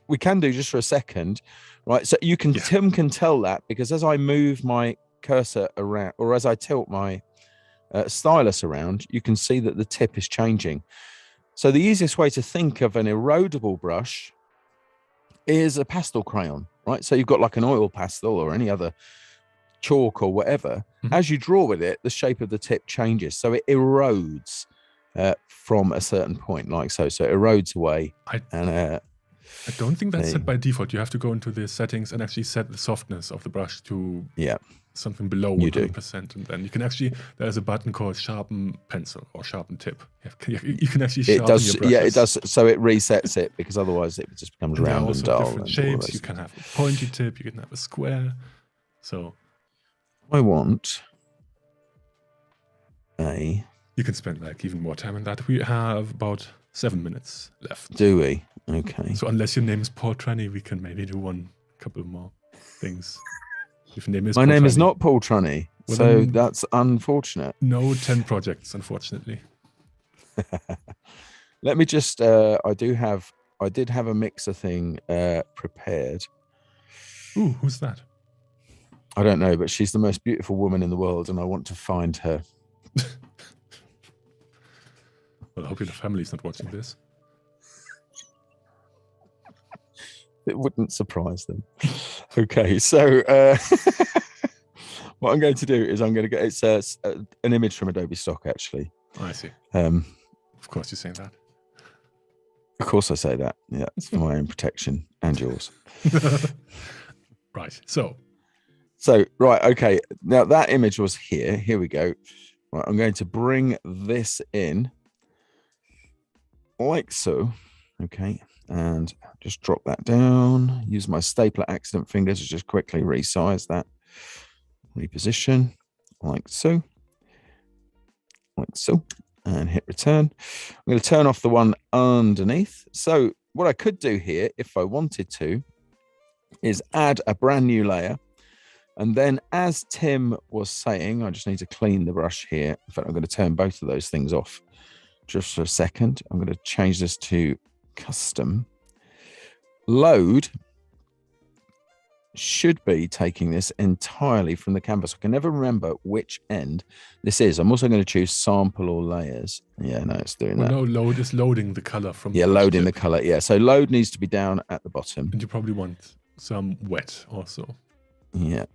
we can do just for a second, right? So you can, Tim can tell that because as I move my cursor around, or as I tilt my stylus around, you can see that the tip is changing. So the easiest way to think of an erodible brush is a pastel crayon, right? So you've got like an oil pastel or any other chalk or whatever. As you draw with it, the shape of the tip changes. So it erodes from a certain point, like so. So it erodes away. I don't think that's set by default. You have to go into the settings and actually set the softness of the brush to something below 100%. And then you can actually, there's a button called sharpen pencil or sharpen tip. You can actually sharpen your brushes. Yeah, it does. So it resets it because otherwise it just becomes round and dull. Different shapes. You can have a pointy tip. You can have a square. So I want a... You can spend like even more time on that. We have about 7 minutes left. Do we? Okay. So unless your name is Paul Trunny, we can maybe do couple more things. If your name is My name is not Paul Trunny, well, so that's unfortunate. No 10 projects, unfortunately. Let me just, I did have a mixer thing prepared. Ooh, who's that? I don't know, but she's the most beautiful woman in the world, and I want to find her. Well, I hope your family's not watching this. It wouldn't surprise them. Okay, so what I'm going to do is I'm going to get an image from Adobe stock, actually. Oh, I see. Of course you're saying that. Of course I say that. Yeah, it's for my own protection and yours. Right, so, right, okay. Now that image was here. Here we go. Right, I'm going to bring this in like so. Okay, and just drop that down. Use my stapler accident finger to just quickly resize that. Reposition like so. Like so. And hit return. I'm going to turn off the one underneath. So what I could do here, if I wanted to, is add a brand new layer. And then as Tim was saying, I just need to clean the brush here. In fact, I'm going to turn both of those things off just for a second. I'm going to change this to custom. Load should be taking this entirely from the canvas. I can never remember which end this is. I'm also going to choose sample or layers. Yeah, no, it's doing that. No, load is loading the color from the loading the color. Yeah, so load needs to be down at the bottom. And you probably want some wet also. Yeah.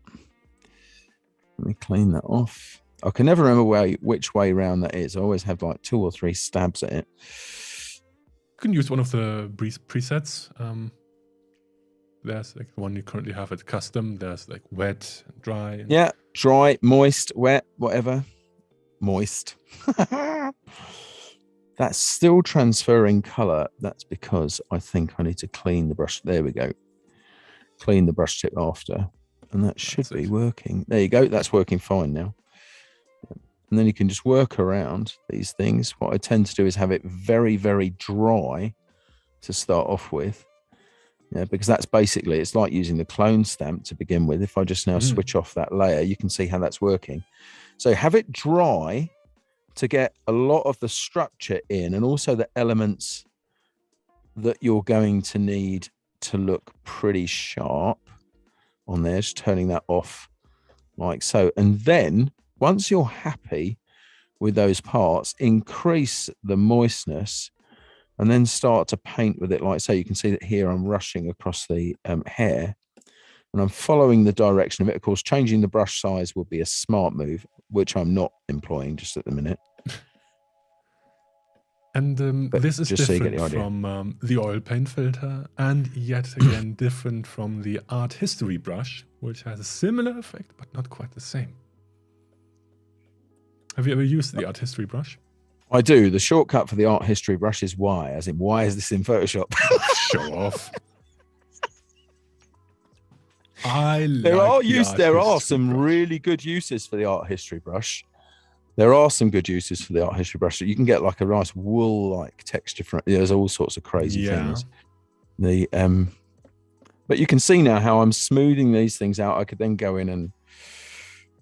Let me clean that off. I can never remember which way around that is. I always have like 2 or 3 stabs at it. can use one of the presets. There's like the one you currently have at custom. There's like wet and dry. And yeah, dry, moist, wet, whatever. Moist. That's still transferring color. That's because I think I need to clean the brush. There we go. Clean the brush tip after, and that should be working. There you go. That's working fine now. And then you can just work around these things. What I tend to do is have it very, very dry to start off with. Yeah, because that's basically, it's like using the clone stamp to begin with. If I just now switch off that layer, you can see how that's working. So have it dry to get a lot of the structure in, and also the elements that you're going to need to look pretty sharp on there. Just turning that off like so. And then once you're happy with those parts, increase the moistness and then start to paint with it like so. You can see that here I'm rushing across the hair, and I'm following the direction of it. Of course, changing the brush size would be a smart move, which I'm not employing just at the minute. And this is different from the oil paint filter, and yet again different from the art history brush, which has a similar effect, but not quite the same. Have you ever used the art history brush? I do. The shortcut for the art history brush is Y, as in, why is this in Photoshop? Show off. There are some really good uses for the art history brush. There are some good uses for the art history brush. You can get like a nice wool-like texture from it. There's all sorts of crazy things. But you can see now how I'm smoothing these things out. I could then go in and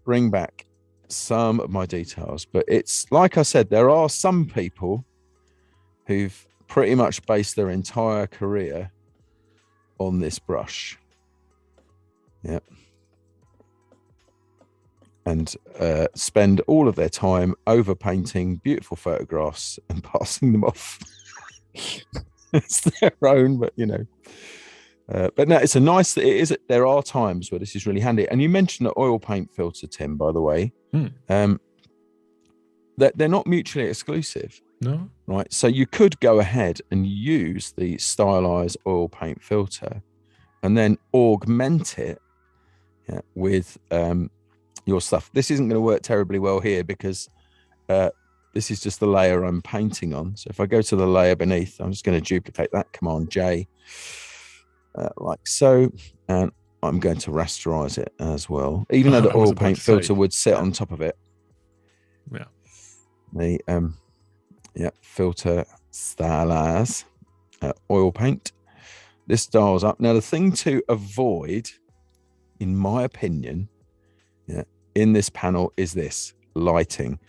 bring back some of my details. But it's like I said, there are some people who've pretty much based their entire career on this brush. Yeah. And spend all of their time over painting beautiful photographs and passing them off. It's their own, but you know. But no, it's a nice. There are times where this is really handy. And you mentioned the oil paint filter, Tim. By the way, that they're not mutually exclusive. No. Right. So you could go ahead and use the Stylize oil paint filter, and then augment it with your stuff. This isn't going to work terribly well here because this is just the layer I'm painting on. So if I go to the layer beneath, I'm just going to duplicate that, Command J, like so, and I'm going to rasterize it as well, even though the oil paint filter would sit on top of it. Yeah. The filter Stylize oil paint. This dials up. Now the thing to avoid, in my opinion, in this panel is this lighting.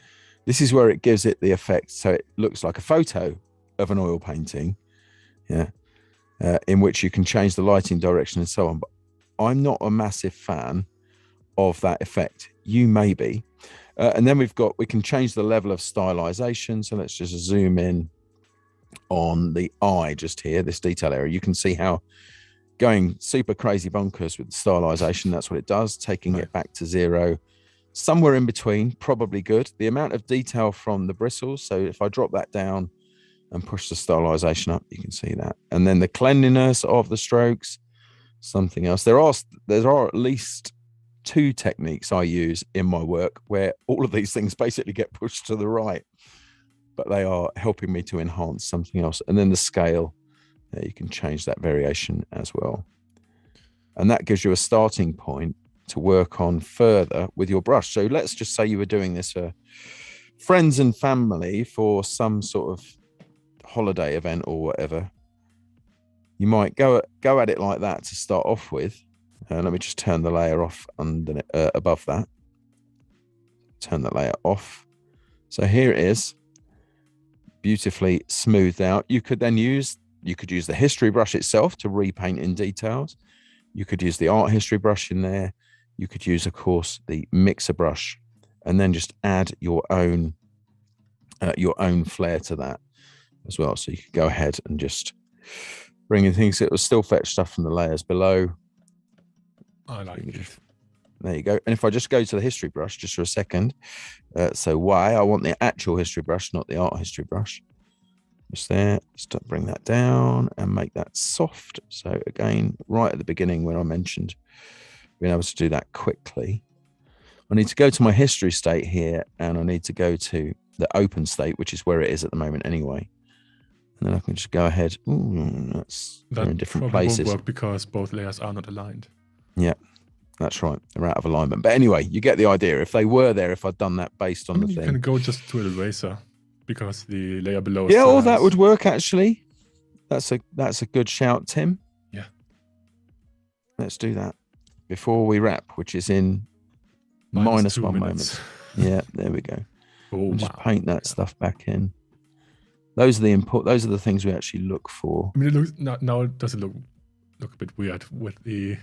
This is where it gives it the effect so it looks like a photo of an oil painting, in which you can change the lighting direction and so on. But I'm not a massive fan of that effect. You may be. And then we can change the level of stylization. So let's just zoom in on the eye just here, this detail area. You can see how going super crazy bonkers with the stylization, that's what it does, taking it back to zero. Somewhere in between, probably good. The amount of detail from the bristles. So if I drop that down and push the stylization up, you can see that. And then the cleanliness of the strokes, something else. There are at least 2 techniques I use in my work where all of these things basically get pushed to the right, but they are helping me to enhance something else. And then the scale, you can change that variation as well. And that gives you a starting point to work on further with your brush. So let's just say you were doing this for friends and family for some sort of holiday event or whatever. You might go at it like that to start off with. Let me just turn the layer off under above that. Turn the layer off. So here it is, beautifully smoothed out. You could use the history brush itself to repaint in details. You could use the art history brush in there. You could use, of course, the mixer brush, and then just add your own flair to that as well. So you could go ahead and just bring in things that will still fetch stuff from the layers below. I like it. There you go. And if I just go to the history brush just for a second, so I want the actual history brush, not the art history brush. Just there, start bring that down and make that soft. So again, right at the beginning when I mentioned being able to do that quickly, I need to go to my history state here, and I need to go to the open state, which is where it is at the moment anyway. And then I can just go ahead. Ooh, they're in different places. Won't work because both layers are not aligned. Yeah, that's right. They're out of alignment. But anyway, you get the idea. If they were there, if I'd done that based on the thing. You can go just to an eraser because the layer below. Yeah, oh, that would work actually. That's a good shout, Tim. Yeah. Let's do that before we wrap, which is in minus 1 moment. Yeah, there we go. Oh, just paint that stuff back in. Those are the things we actually look for. I mean, it looks now it doesn't look a bit weird with the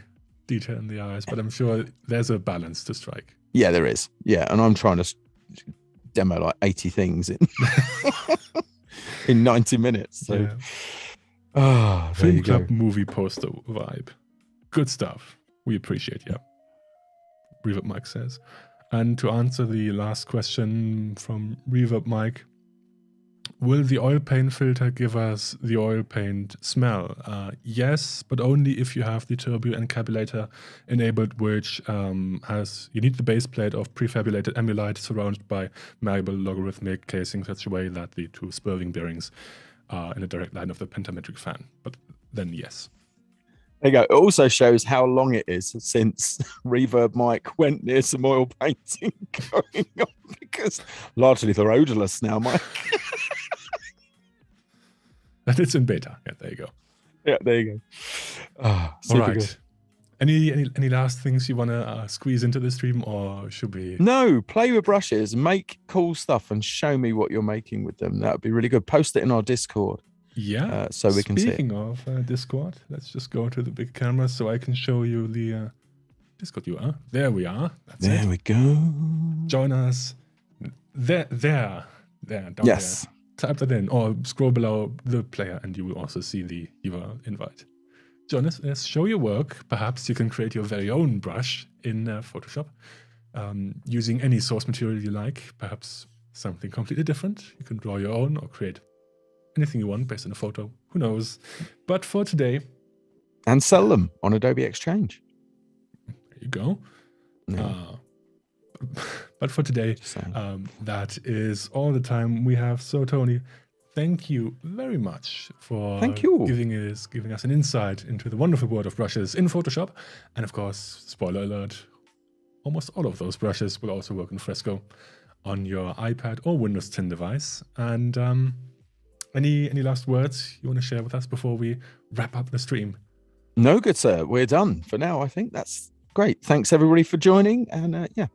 detail in the eyes, but I'm sure there's a balance to strike. Yeah, there is. Yeah, and I'm trying to demo like 80 things in 90 minutes. So, yeah. Film club movie poster vibe. Good stuff. We appreciate you. Reverb Mike says. And to answer the last question from Reverb Mike, will the oil paint filter give us the oil paint smell? Yes, but only if you have the Turbo Encapsulator enabled, which you need the base plate of prefabulated emulite surrounded by malleable logarithmic casing such a way that the two spurling bearings are in a direct line of the pentametric fan. But then yes. There you go. It also shows how long it is since Reverb Mike went near some oil painting going on, because largely they're odorless now, Mike. And it's in beta. Yeah, there you go. Yeah, there you go. All right. Good. Any last things you want to squeeze into the stream, or should we? No, play with brushes, make cool stuff, and show me what you're making with them. That would be really good. Post it in our Discord. Yeah, so we can see. Speaking of Discord, let's just go to the big camera so I can show you the Discord URL. There we are. That's it. There we go. Join us. There, down yes. there. Type that in, or scroll below the player, and you will also see the URL invite. Join us. Let's show your work. Perhaps you can create your very own brush in Photoshop using any source material you like. Perhaps something completely different. You can draw your own or create anything you want based on a photo. Who knows? But for today, and sell them on Adobe Exchange. There you go. Yeah. But for today, that is all the time we have. So Tony, thank you very much for giving us an insight into the wonderful world of brushes in Photoshop. And of course, spoiler alert, almost all of those brushes will also work in Fresco on your iPad or Windows 10 device. And any last words you want to share with us before we wrap up the stream? No, good sir. We're done for now. I think that's great. Thanks everybody for joining. And yeah.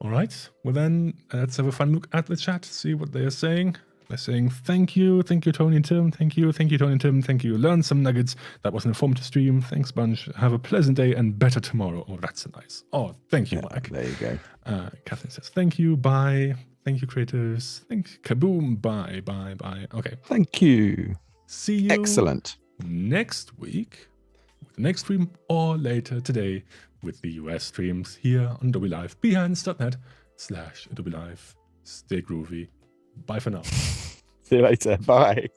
All right. Well then, let's have a fun look at the chat. See what they are saying. They're saying thank you, Tony and Tim. Thank you, Tony and Tim. Thank you. Learn some nuggets. That was an informative stream. Thanks, bunch. Have a pleasant day and better tomorrow. Oh, that's nice. Oh, thank you, Mike. There you go. Catherine says thank you. Bye. Thank you, creators. Thanks. Kaboom. Bye. Okay. Thank you. See you. Excellent. Next week with the next stream, or later today with the US streams here on Adobe Live. Behance.net/Adobe Live. Stay groovy. Bye for now. See you later. Bye.